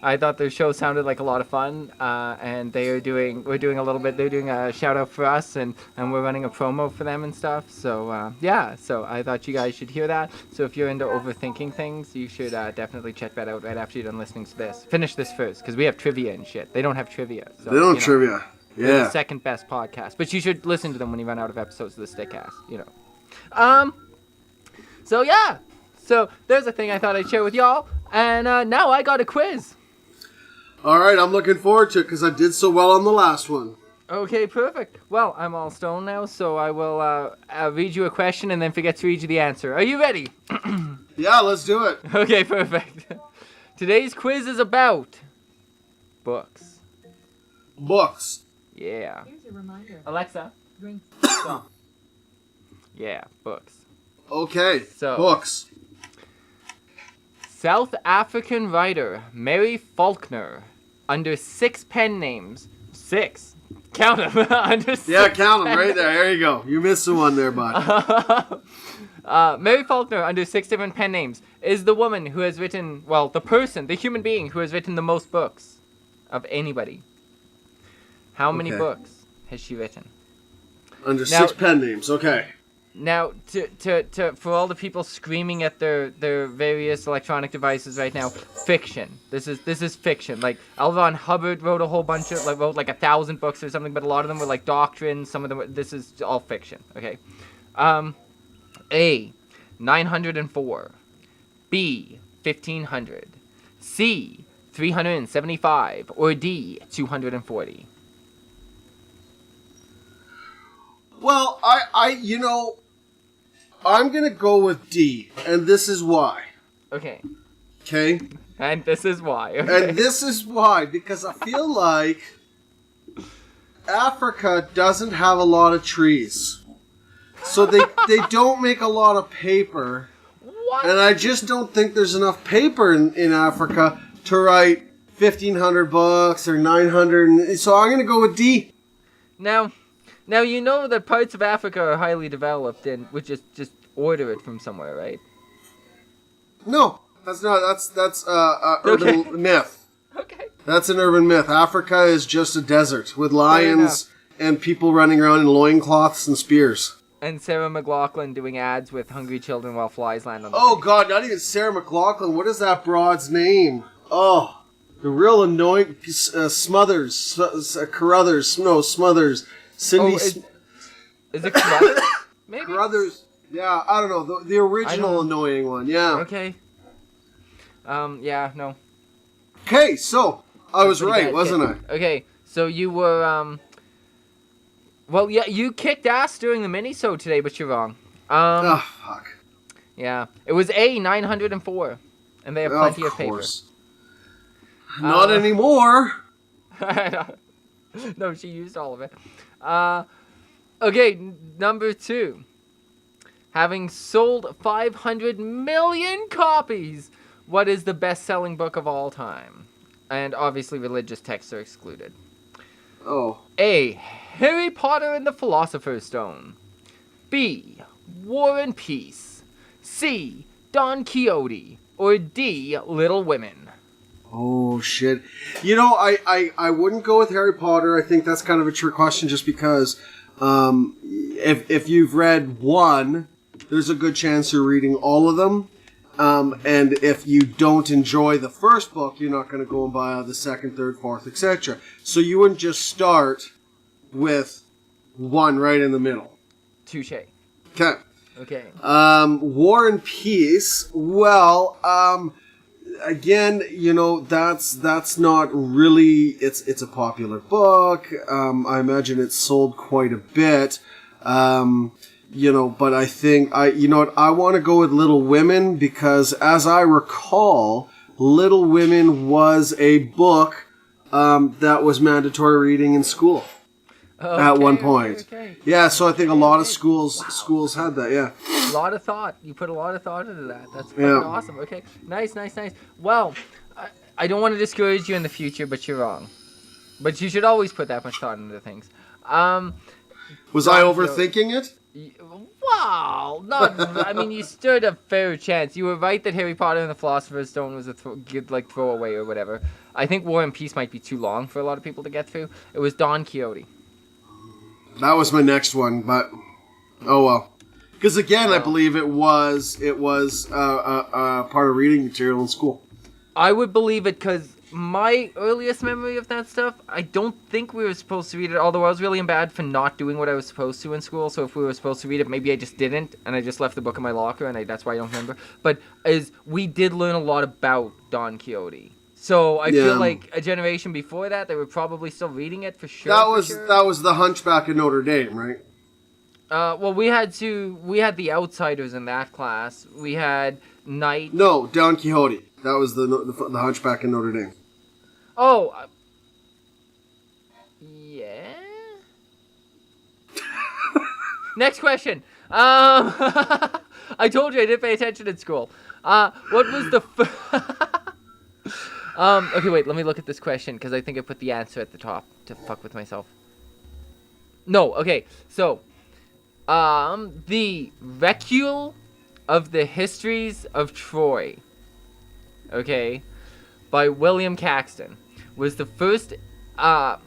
I thought the show sounded like a lot of fun. And we're doing a shout out for us, and we're running a promo for them and stuff. So so I thought you guys should hear that. So if you're into overthinking things, you should definitely check that out right after you're done listening to this. Finish this first, because we have trivia and shit. They don't have trivia. So, they don't have trivia. They're Yeah. the second best podcast, but you should listen to them when you run out of episodes of the Stickcast, So there's a thing I thought I'd share with y'all, and now I got a quiz. All right, I'm looking forward to it because I did so well on the last one. Okay, perfect. Well, I'm all stoned now, so I will read you a question and then forget to read you the answer. Are you ready? Yeah, let's do it. Okay, perfect. Today's quiz is about books. Books. Yeah. Here's a reminder. Alexa. Drink. Stop. Yeah, books. Okay. So- Books. South African writer Mary Faulkner, under 6 pen names. 6. Count them. Under 6 Yeah, count them right there. There you go. You missed the one there, bud. Mary Faulkner, under 6 different pen names, is the woman who has written, the human being who has written the most books of anybody. How many Okay. books has she written? Under Now- 6 pen names. Okay. Now, to for all the people screaming at their various electronic devices right now, fiction. This is fiction. Like L. Ron Hubbard wrote a whole bunch of wrote 1,000 books or something, but a lot of them were like doctrines. Some of them this is all fiction. Okay. A, 904. B, 1500. C, 375. Or D, 240. Well, I'm going to go with D, and this is why. Okay. Okay? And this is why. Okay. And this is why, because I feel like Africa doesn't have a lot of trees. So they don't make a lot of paper. What? And I just don't think there's enough paper in Africa to write 1,500 books or 900. So I'm going to go with D. Now you know that parts of Africa are highly developed and would just order it from somewhere, right? No, that's not. That's urban myth. Okay. That's an urban myth. Africa is just a desert with lions and people running around in loincloths and spears. And Sarah McLachlan doing ads with hungry children while flies land on the Oh face. God, not even Sarah McLachlan. What is that broad's name? Oh, the real annoying Smothers, Carruthers. No, Smothers. Cindy Oh, is it Carruthers? Maybe. Carruthers. Yeah, I don't know. The original annoying one. Yeah. Okay. Yeah, no. Okay, so I was Pretty right, bad wasn't I? kick. Okay, so you were well, yeah, you kicked ass during the mini-sode today, but you're wrong. Oh, fuck. Yeah, it was A, 904, and they have plenty of paper. Not anymore. No, she used all of it. Okay, number 2. Having sold 500 million copies, what is the best-selling book of all time? And obviously religious texts are excluded. Oh. A, Harry Potter and the Philosopher's Stone. B, War and Peace. C, Don Quixote. Or D, Little Women. Oh, shit. You know, I wouldn't go with Harry Potter. I think that's kind of a trick question just because If you've read one, there's a good chance you're reading all of them. And if you don't enjoy the first book, you're not going to go and buy the second, third, fourth, etc. So you wouldn't just start with one right in the middle. Touche. Okay. Okay. War and Peace. Well, again, that's not really. It's a popular book. I imagine it's sold quite a bit. But I think I want to go with Little Women because, as I recall, Little Women was a book that was mandatory reading in school at one point. Okay. Yeah, so I think a lot of schools had that. Yeah, a lot of thought. You put a lot of thought into that. That's fucking awesome. Okay, nice. Well, I don't want to discourage you in the future, but you're wrong. But you should always put that much thought into things. Was I overthinking it? Wow, I mean, you stood a fair chance. You were right that Harry Potter and the Philosopher's Stone was a throwaway or whatever. I think War and Peace might be too long for a lot of people to get through. It was Don Quixote. That was my next one, but oh well. Because again, I believe it was part of reading material in school. I would believe it because my earliest memory of that stuff, I don't think we were supposed to read it, although I was really bad for not doing what I was supposed to in school, so if we were supposed to read it, maybe I just didn't, and I just left the book in my locker, and that's why I don't remember. But we did learn a lot about Don Quixote. So I feel like a generation before that, they were probably still reading it for sure. That was the Hunchback of Notre Dame, right? Well, we had the Outsiders in that class. We had Knight. No, Don Quixote. That was the Hunchback of Notre Dame. Oh, yeah. Next question. I told you I didn't pay attention in school. What was the? Okay, wait. Let me look at this question because I think I put the answer at the top to fuck with myself. No. Okay. So, the Recule of the Histories of Troy. Okay, by William Caxton. Was the first, William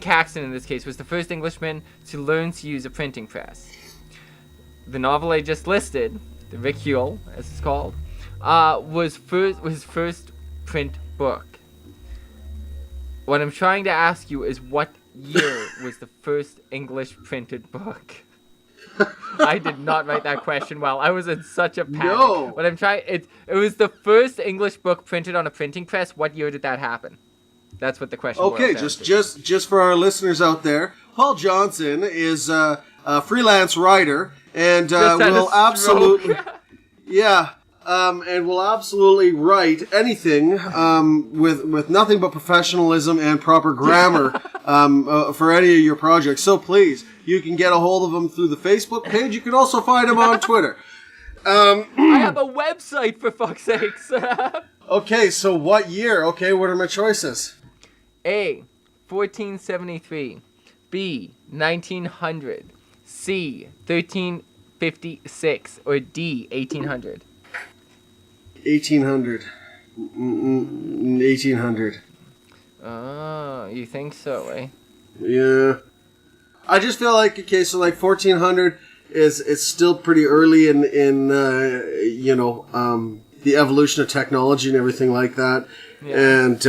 Caxton in this case was the first Englishman to learn to use a printing press. The novel I just listed, the Recule, as it's called, was his first print book. What I'm trying to ask you is what year was the first English printed book? I did not write that question well. I was in such a panic. No. What I'm trying, it was the first English book printed on a printing press. What year did that happen? That's what the question was. Okay, just for our listeners out there, Paul Johnson is a freelance writer and will absolutely, and will absolutely write anything with nothing but professionalism and proper grammar for any of your projects. So please, you can get a hold of him through the Facebook page. You can also find him on Twitter. I have a website, for fuck's sakes. Okay, so what year? Okay, what are my choices? A, 1473. B, 1900. C, 1356. Or D, 1800. 1800. 1800. Oh, you think so, eh? Yeah. I just feel like, okay, so like 1400 is still pretty early in the evolution of technology and everything like that. Yeah. And,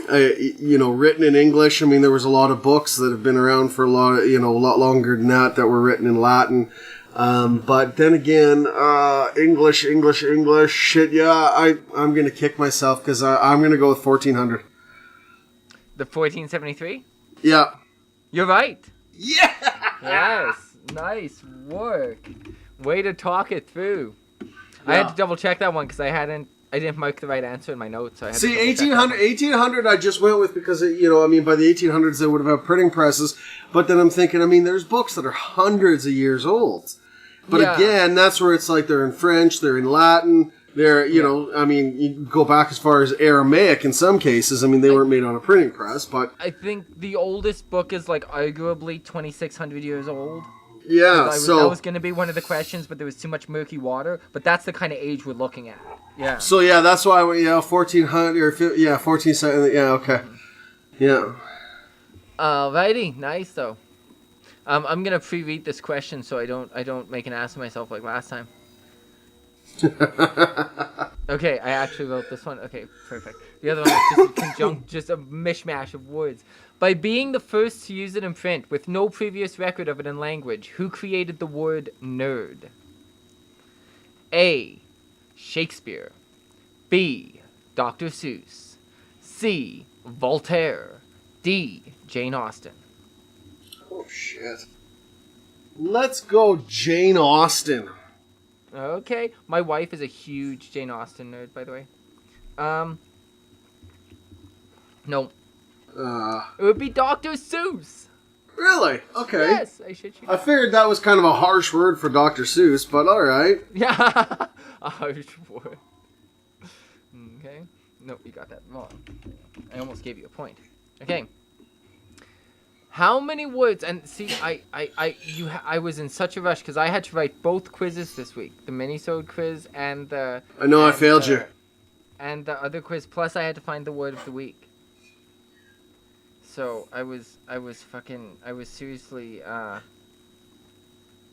written in English. I mean, there was a lot of books that have been around for a lot longer than that were written in Latin. But then again, English, shit, yeah, I'm going to kick myself because I'm going to go with 1400. The 1473? Yeah. You're right. Yeah! Yes. Nice work. Way to talk it through. Yeah. I had to double check that one because I didn't mark the right answer in my notes. So I had See, 1800 I just went with because, by the 1800s they would have had printing presses. But then I'm thinking, there's books that are hundreds of years old. But again, that's where it's like they're in French, they're in Latin, they're, you go back as far as Aramaic in some cases. They weren't made on a printing press, but... I think the oldest book is, arguably 2,600 years old. Yeah, that was going to be one of the questions, but there was too much murky water. But that's the kind of age we're looking at. Yeah. So, that's why, 1400, 1470, okay. Yeah. Alrighty, nice though. I'm gonna pre-read this question so I don't make an ass of myself like last time. Okay, I actually wrote this one. Okay, perfect. The other one is just just a mishmash of words. By being the first to use it in print with no previous record of it in language, who created the word nerd? A. Shakespeare. B. Dr. Seuss. C. Voltaire. D. Jane Austen. Oh, shit. Let's go Jane Austen. Okay, my wife is a huge Jane Austen nerd, by the way. No. It would be Dr. Seuss. Really? Okay. Yes, I shit you. I figured that was kind of a harsh word for Dr. Seuss, but alright. Yeah, a harsh word. Okay. Nope, you got that wrong. I almost gave you a point. Okay. How many words? And see, I was in such a rush because I had to write both quizzes this week: the mini-sode quiz and the. I know I failed you. And the other quiz. Plus, I had to find the word of the week. So I was seriously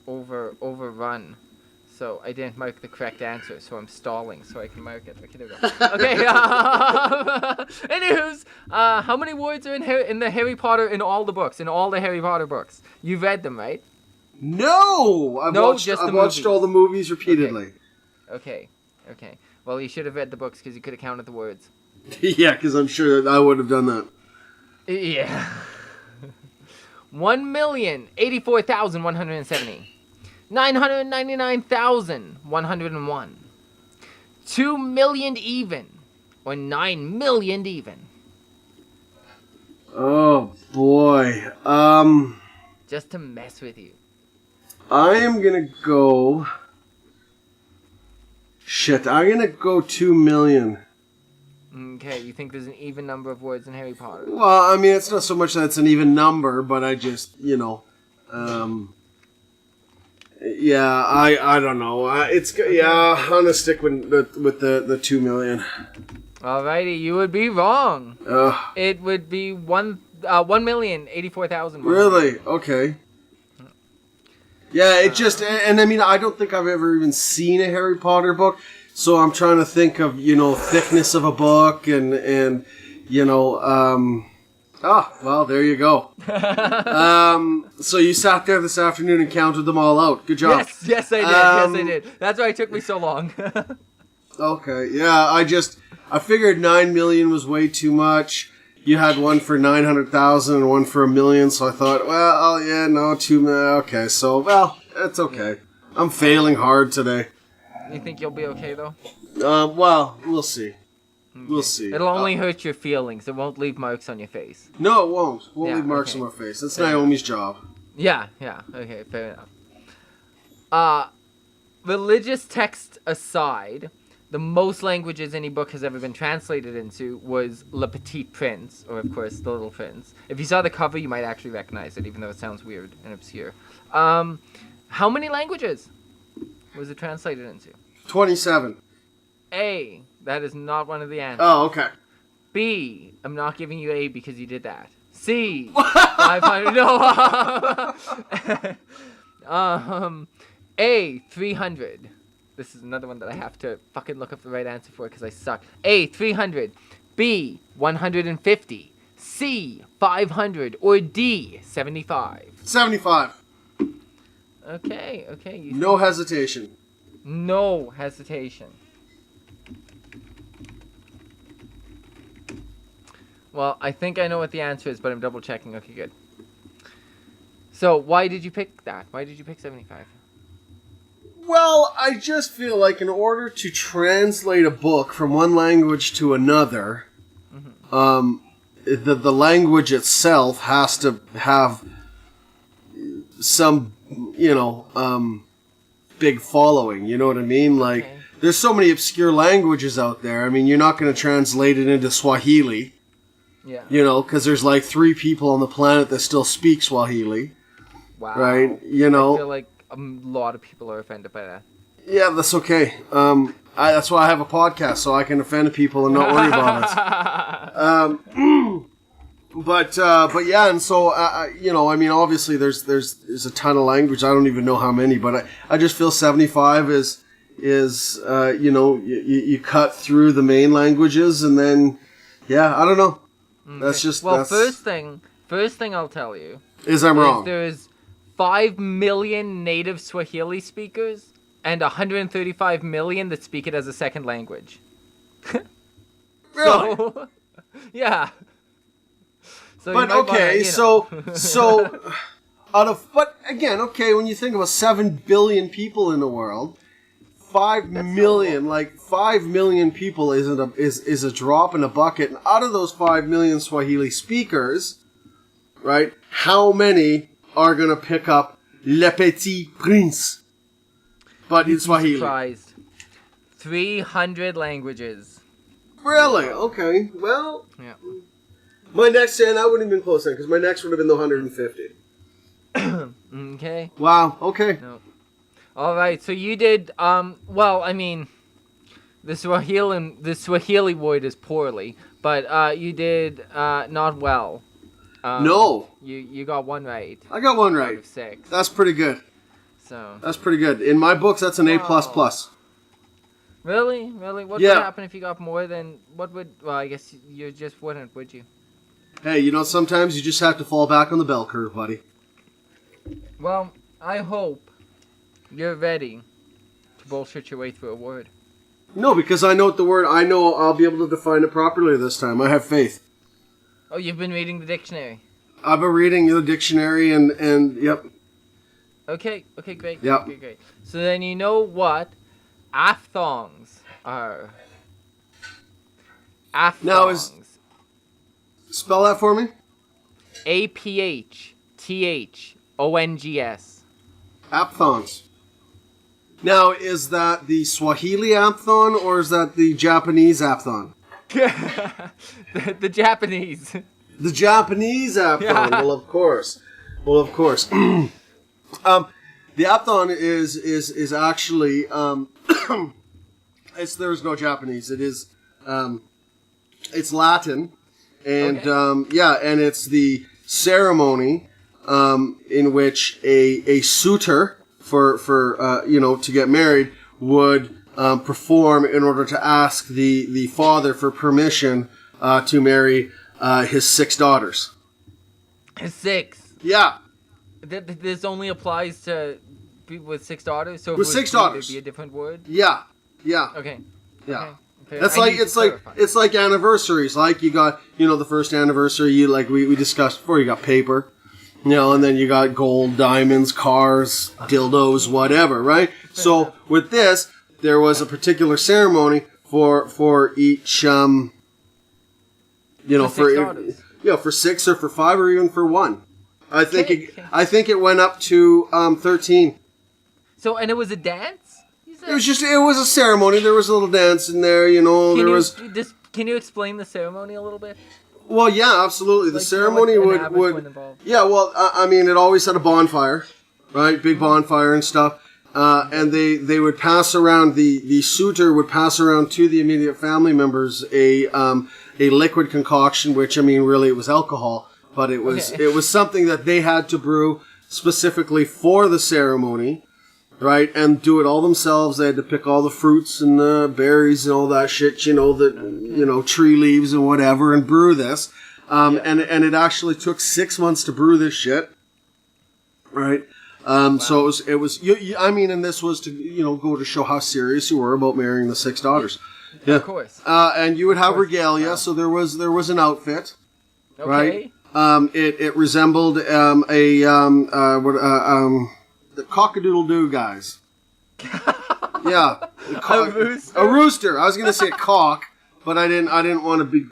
overrun. So I didn't mark the correct answer, so I'm stalling so I can mark it. Okay, there we go. Okay. Anywho's, how many words are in the Harry Potter in all the books? In all the Harry Potter books, you've read them, right? No, I've watched all the movies repeatedly. Okay. Well, you should have read the books because you could have counted the words. Yeah, because I'm sure that I would have done that. Yeah. 1,084,170. 999,101. 2 million even. Or 9 million even. Oh boy. Just to mess with you. I am gonna go. Shit, I'm gonna go 2 million. Okay, you think there's an even number of words in Harry Potter? Well, I mean, it's not so much that it's an even number, but I just, yeah, I don't know. I'm gonna stick with the 2 million. Alrighty, you would be wrong. It would be 1,084,000. Really? Okay. Yeah, it just, and I mean, I don't think I've ever even seen a Harry Potter book, so I'm trying to think of, thickness of a book and well, there you go. So you sat there this afternoon and counted them all out. Good job. Yes, I did. That's why it took me so long. Okay, yeah, I figured 9 million was way too much. You had one for 900,000 and one for 1 million, so I thought, 2 million. Okay, so, well, it's okay. I'm failing hard today. You think you'll be okay, though? Well, we'll see. Okay. We'll see. It'll only hurt your feelings. It won't leave marks on your face. No, it won't. Leave marks on my face. That's Naomi's job. Yeah. Okay, fair enough. Religious text aside, the most languages any book has ever been translated into was Le Petit Prince, or of course, The Little Prince. If you saw the cover, you might actually recognize it, even though it sounds weird and obscure. How many languages was it translated into? 27. A. That is not one of the answers. Oh, okay. B. I'm not giving you A because you did that. C. 500. No. A. 300. This is another one that I have to fucking look up the right answer for because I suck. A. 300. B. 150. C. 500. Or D. 75. 75. Okay. No hesitation. No hesitation. Well, I think I know what the answer is, but I'm double checking. Okay, good. So, why did you pick that? Why did you pick 75? Well, I just feel like in order to translate a book from one language to another, the language itself has to have some, big following. You know what I mean? Like, there's so many obscure languages out there. I mean, you're not going to translate it into Swahili. Yeah. Because there's like 3 people on the planet that still speak Swahili. Wow. Right? I feel like a lot of people are offended by that. Yeah, that's okay. That's why I have a podcast, so I can offend people and not worry about it. But yeah, and so you know, I mean, obviously there's a ton of language. I don't even know how many, but I just feel 75 is you know, you cut through the main languages, and then yeah, I don't know. That's just first thing I'll tell you is I'm wrong. There's 5 million native Swahili speakers and 135 million that speak it as a second language. Really? So, yeah. So but okay, so out of but again, okay, when you think about 7 billion people in the world, 5 million, like 5 million people is a drop in a bucket, and out of those 5 million Swahili speakers, right? How many are gonna pick up Le Petit Prince? But in Swahili. Surprised. 300 languages. Really? Okay. Well. Yeah. My next, and I wouldn't have been close then, because my next would have been the 150. Okay. Wow, okay. No. Alright, so you did, well, I mean, the Swahili word is poorly, but you did not well. No. You got one right. I got one Out right. of 6. That's pretty good. So. That's pretty good. In my books, that's an A++. Really? Really? What Yeah. would happen if you got more than, well, I guess you just wouldn't, would you? Hey, you know, sometimes you just have to fall back on the bell curve, buddy. Well, I hope you're ready to bullshit your way through a word. No, because I know what the word, I know I'll be able to define it properly this time. I have faith. Oh, you've been reading the dictionary. I've been reading the dictionary and yep. Okay, great. Yep. Okay, great. So then you know what aphthongs are. Aphthongs. Now spell that for me? APHTHONGS. Apthons. Now, is that the Swahili apthon or is that the Japanese apthon? the Japanese. The Japanese apthon. Yeah. Well, of course. The apthon is actually there's no Japanese. It is it's Latin, and and it's the ceremony in which a suitor for to get married would perform in order to ask the father for permission to marry his 6 daughters. His 6. Yeah. This only applies to people with 6 daughters. So With 6 daughters. Would it be a different word? Yeah. Okay. Yeah. Okay. That's I like need to clarify. it's like anniversaries. Like you got the first anniversary. You like we discussed before. You got paper, and then you got gold, diamonds, cars, dildos, whatever. Right. So with this, there was a particular ceremony for each For 6 daughters. for 6 or for 5 or even for 1. I think Okay. I think it went up to 13. So, and it was a dance? You said? It was a ceremony. There was a little dance in there, Can you explain the ceremony a little bit? Well, yeah, absolutely. The Like, ceremony what an would average one involved? yeah. Well, I mean, it always had a bonfire, right? Big bonfire and stuff. And they would pass around the suitor would pass around to the immediate family members a liquid concoction, which I mean, really, it was alcohol, but it was Okay. it was something that they had to brew specifically for the ceremony. Right, and do it all themselves. They had to pick all the fruits and the berries and all that shit, tree leaves and whatever, and brew this. And it actually took 6 months to brew this shit. Right. So it was. I mean, and this was to go to show how serious you were about marrying the 6 daughters. Yeah. Of course. And you would have regalia, so there was an outfit. Okay. Right. It resembled the cock-a-doodle-doo guys. Yeah. A rooster? A rooster. I was going to say cock, but I didn't want to be,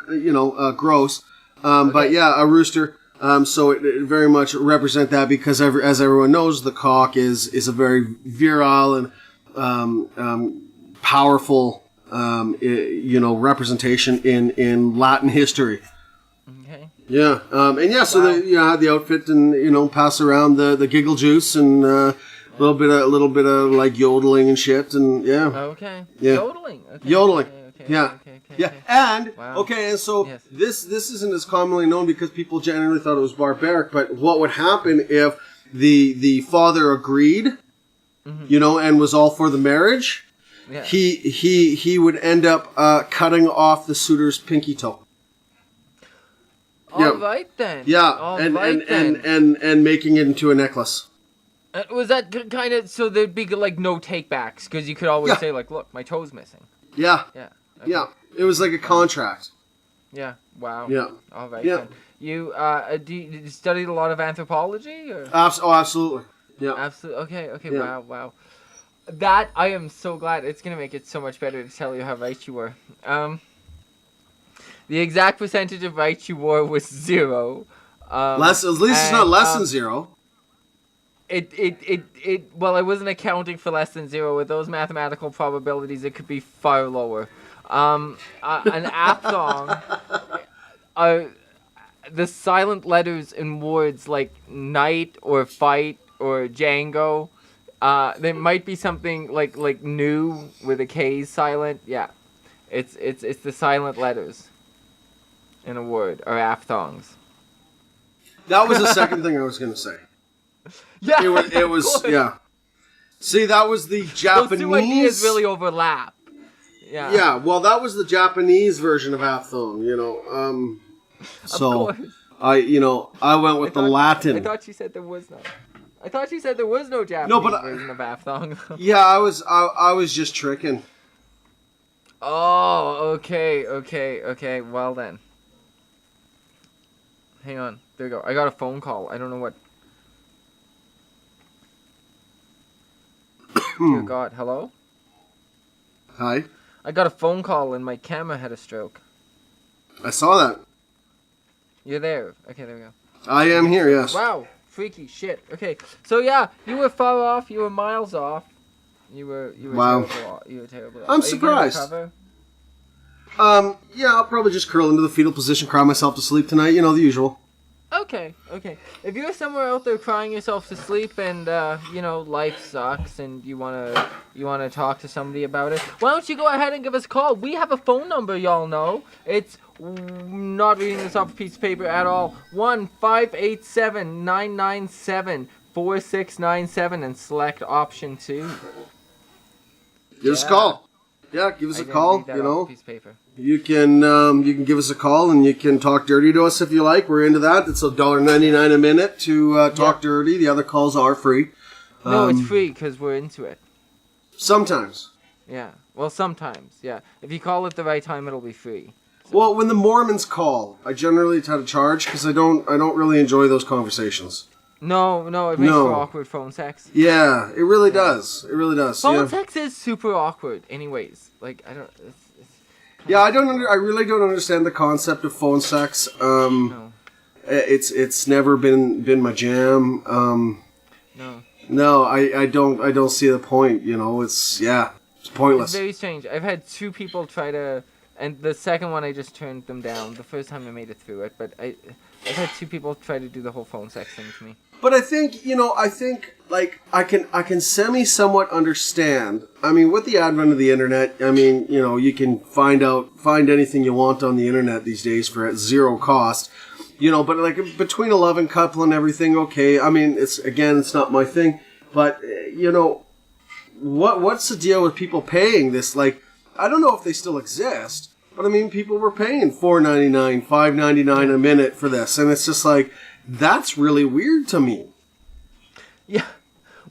gross. But yeah, a rooster. So it very much represent that because as everyone knows, the cock is a very virile and powerful, representation in Latin history. Okay. Yeah, so they had the outfit and pass around the giggle juice and a little bit of like yodeling and shit and yeah. Okay. Yeah. Yodeling. Okay. Yodeling. Okay. Yeah. Okay. Yeah, and Wow. and so Yes. this isn't as commonly known because people generally thought it was barbaric. But what would happen if the father agreed, and was all for the marriage? Yeah. He would end up cutting off the suitor's pinky toe. All right then. Yeah, All and, right and, then. and making it into a necklace. Was that kind of so there'd be like no takebacks because you could always Yeah. say like, look, my toe's missing. Yeah, Yeah. Okay. yeah. It was like a contract. Yeah. Wow. Yeah. All right. Yeah. Then. You did you studied a lot of anthropology or? Absolutely. Yeah. Absolutely. Okay. Yeah. Wow. That I am so glad. It's gonna make it so much better to tell you how right you were. The exact percentage of right you were was 0. At least it's not less than 0. Well, I wasn't accounting for less than 0. With those mathematical probabilities, it could be far lower. An aphthong are the silent letters in words like night or fight or Django. There might be something like new with a K silent. Yeah, it's the silent letters in a word or aphthongs. That was the second thing I was going to say. Yeah, It was yeah. See, that was the Japanese. Those two ideas really overlap. Yeah. Yeah, well, that was the Japanese version of aphthong, So Of course. I went with the Latin. I thought she said there was none. I thought she said there was no Japanese version of aphthong. Yeah, I was just tricking. Oh, okay. Well then. Hang on. There we go. I got a phone call. I don't know what. Dear God, hello? Hi. I got a phone call and my camera had a stroke. I saw that. You're there. Okay, there we go. I am here, yes. Wow, freaky shit. Okay, so yeah, you were far off. You were miles off. You were Wow. terrible. You were terrible. I'm Are you surprised. gonna recover? Yeah, I'll probably just curl into the fetal position, cry myself to sleep tonight, the usual. Okay. If you're somewhere out there crying yourself to sleep and life sucks and you wanna talk to somebody about it, why don't you go ahead and give us a call? We have a phone number, y'all know. It's not reading this off a piece of paper at all. 1-587-997-4697 and select option 2. Give us a call. Yeah, give us I a didn't call, read that off a piece of paper. You can give us a call and you can talk dirty to us if you like. We're into that. It's $1.99 a minute to talk dirty. The other calls are free. No, it's free because we're into it. Sometimes. Yeah. Well, sometimes. Yeah. If you call at the right time, it'll be free. Well, when the Mormons call, I generally try to charge because I don't really enjoy those conversations. No, it makes for awkward phone sex. Yeah, it really does. It really does. Phone sex is super awkward, anyways. Like I don't. Yeah, I really don't understand the concept of phone sex. No. It's never been my jam. No. No, I don't see the point. It's pointless. It's very strange. I've had 2 people try to, and the second one I just turned them down. The first time I made it through it, but I've had 2 people try to do the whole phone sex thing to me. But I think like I can somewhat understand. I mean, with the advent of the internet, I mean, you can find anything you want on the internet these days for at zero cost. But like between a loving couple and everything, okay. I mean, it's not my thing, but what's the deal with people paying this? Like, I don't know if they still exist, but I mean, people were paying $4.99, $5.99 a minute for this, and it's just like. That's really weird to me. Yeah,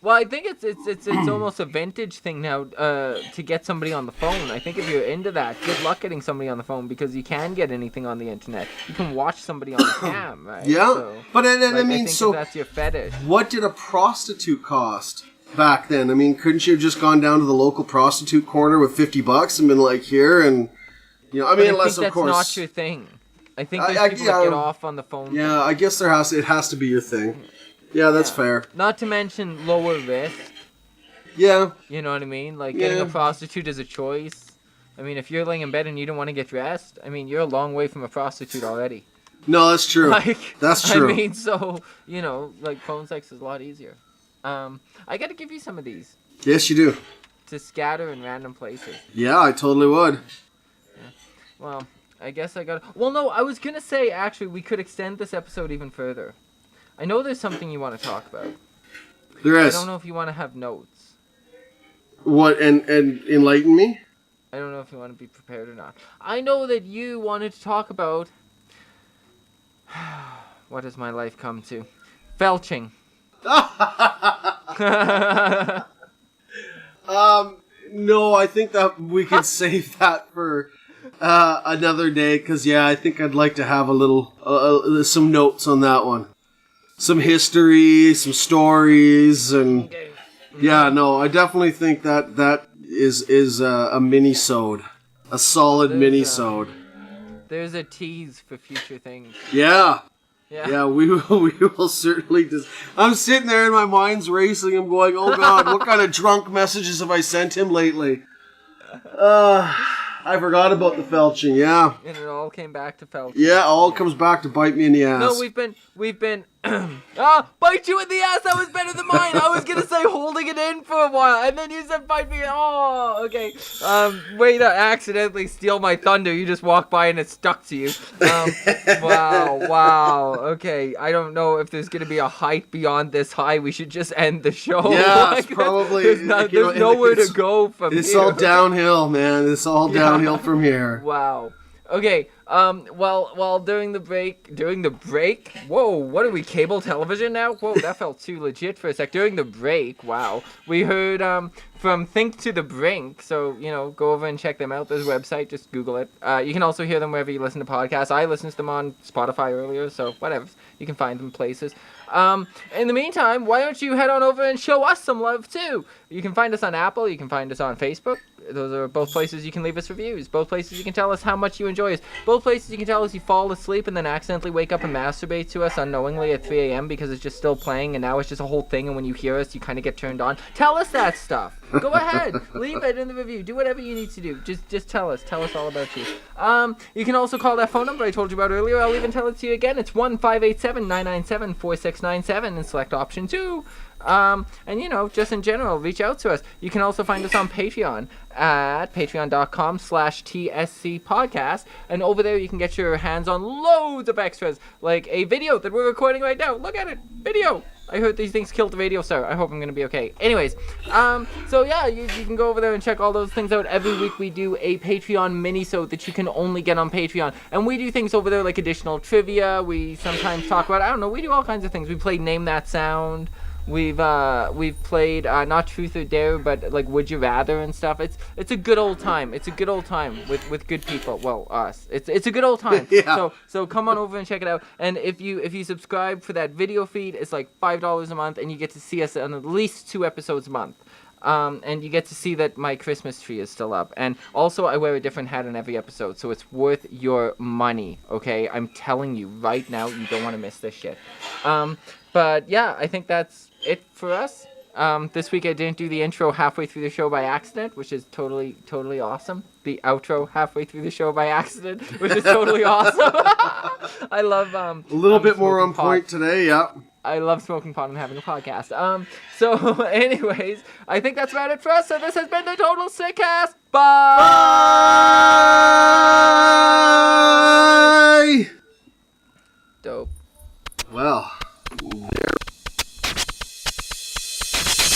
well, I think it's almost a vintage thing now to get somebody on the phone. I think if you're into that, good luck getting somebody on the phone because you can get anything on the internet. You can watch somebody on the cam, right? Yeah, so, but I mean, think so if that's your fetish. What did a prostitute cost back then? I mean, couldn't you have just gone down to the local prostitute corner with $50 and been like, here and I mean, unless of course that's not your thing. I think there's people that get off on the phone. Yeah, I guess it has to be your thing. Yeah, that's fair. Not to mention lower risk. Yeah. You know what I mean? Like getting a prostitute is a choice. I mean, if you're laying in bed and you don't want to get dressed, I mean, you're a long way from a prostitute already. No, that's true. That's true. I mean, so, like phone sex is a lot easier. I got to give you some of these. Yes, you do. To scatter in random places. Yeah, I totally would. Well, I guess I got... Well, no, I was going to say, actually, we could extend this episode even further. I know there's something you want to talk about. There is. I don't know if you want to have notes. What, and enlighten me? I don't know if you want to be prepared or not. I know that you wanted to talk about... What has my life come to? Felching. No, I think that we can save that for another day, because, yeah, I think I'd like to have a little, some notes on that one. Some history, some stories, and... Okay. Yeah, no, I definitely think that is a mini-sode. A solid mini-sode. There's a tease for future things. Yeah. Yeah. Yeah, we will certainly just... I'm sitting there and my mind's racing. I'm going, oh God, what kind of drunk messages have I sent him lately? I forgot about the felching, yeah. And it all came back to Felching. Yeah, all comes back to bite me in the ass. No, we've been, bite you in the ass, that was better than mine. I was gonna say holding it in for a while, and then you said bite me, oh, okay. Way to accidentally steal my thunder, you just walked by and it stuck to you. Wow, okay. I don't know if there's gonna be a height beyond this high, we should just end the show. Yeah, like, it's probably... There's nowhere to go from here. It's all downhill, man. It's all downhill from here. Wow. Okay, well, during the break, whoa, what are we, cable television now? Whoa, that felt too legit for a sec. During the break, wow, we heard, from Think to the Brink, so, go over and check them out. There's a website, just Google it. You can also hear them wherever you listen to podcasts. I listened to them on Spotify earlier, so whatever, you can find them places. In the meantime, why don't you head on over and show us some love, too? You can find us on Apple, you can find us on Facebook. Those are both places you can leave us reviews. Both places you can tell us how much you enjoy us. Both places you can tell us you fall asleep and then accidentally wake up and masturbate to us unknowingly at 3 a.m. because it's just still playing and now it's just a whole thing, and when you hear us, you kind of get turned on. Tell us that stuff. Go ahead. Leave it in the review. Do whatever you need to do. Just tell us. Tell us all about you. You can also call that phone number I told you about earlier. I'll even tell it to you again. It's 1-587-997-4697 and select option 2. And just in general, reach out to us. You can also find us on Patreon at patreon.com/TSC podcast, and over there you can get your hands on loads of extras, like a video that we're recording right now. Look at it, video. I heard these things killed the radio star. I hope I'm gonna be okay. Anyways, so yeah, you can go over there and check all those things out. Every week we do a Patreon mini-sode that you can only get on Patreon, and we do things over there like additional trivia. We sometimes talk about, I don't know, we do all kinds of things. We play Name That Sound. We've played not Truth or Dare, but like Would You Rather and stuff. It's a good old time. It's a good old time with good people. Well, us. It's a good old time. Yeah. So come on over and check it out. And if you subscribe for that video feed, it's like $5 a month, and you get to see us on at least 2 episodes a month. And you get to see that my Christmas tree is still up. And also, I wear a different hat in every episode, so it's worth your money, okay? I'm telling you right now, you don't want to miss this shit. But yeah, I think that's it for us. This week I didn't do the intro halfway through the show by accident, which is totally awesome. The outro halfway through the show by accident, which is totally awesome. I love a little bit more on point today, yeah. I love smoking pot and having a podcast. So anyways, I think that's about it for us. So this has been the Total Stickcast. Bye! Dope. Well...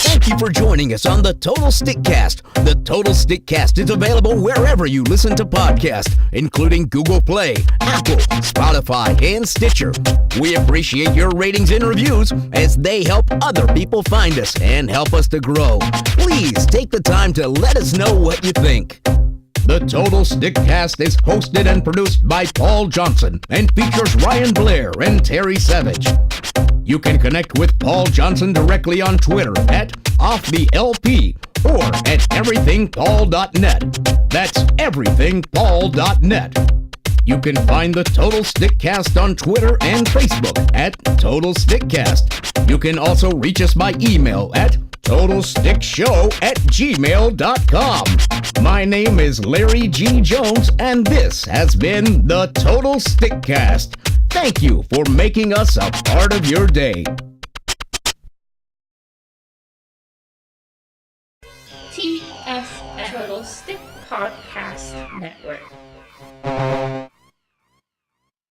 Thank you for joining us on the Total Stickcast. The Total Stickcast is available wherever you listen to podcasts, including Google Play, Apple, Spotify, and Stitcher. We appreciate your ratings and reviews as they help other people find us and help us to grow. Please take the time to let us know what you think. The Total Stickcast is hosted and produced by Paul Johnson and features Ryan Blair and Terry Savage. You can connect with Paul Johnson directly on Twitter at OffTheLP or at everythingpaul.net. That's everythingpaul.net. You can find the Total Stickcast on Twitter and Facebook at Total Stickcast. You can also reach us by email at totalstickshow@gmail.com. My name is Larry G. Jones, and this has been the Total Stickcast. Thank you for making us a part of your day. TSN Total Stick Podcast Network.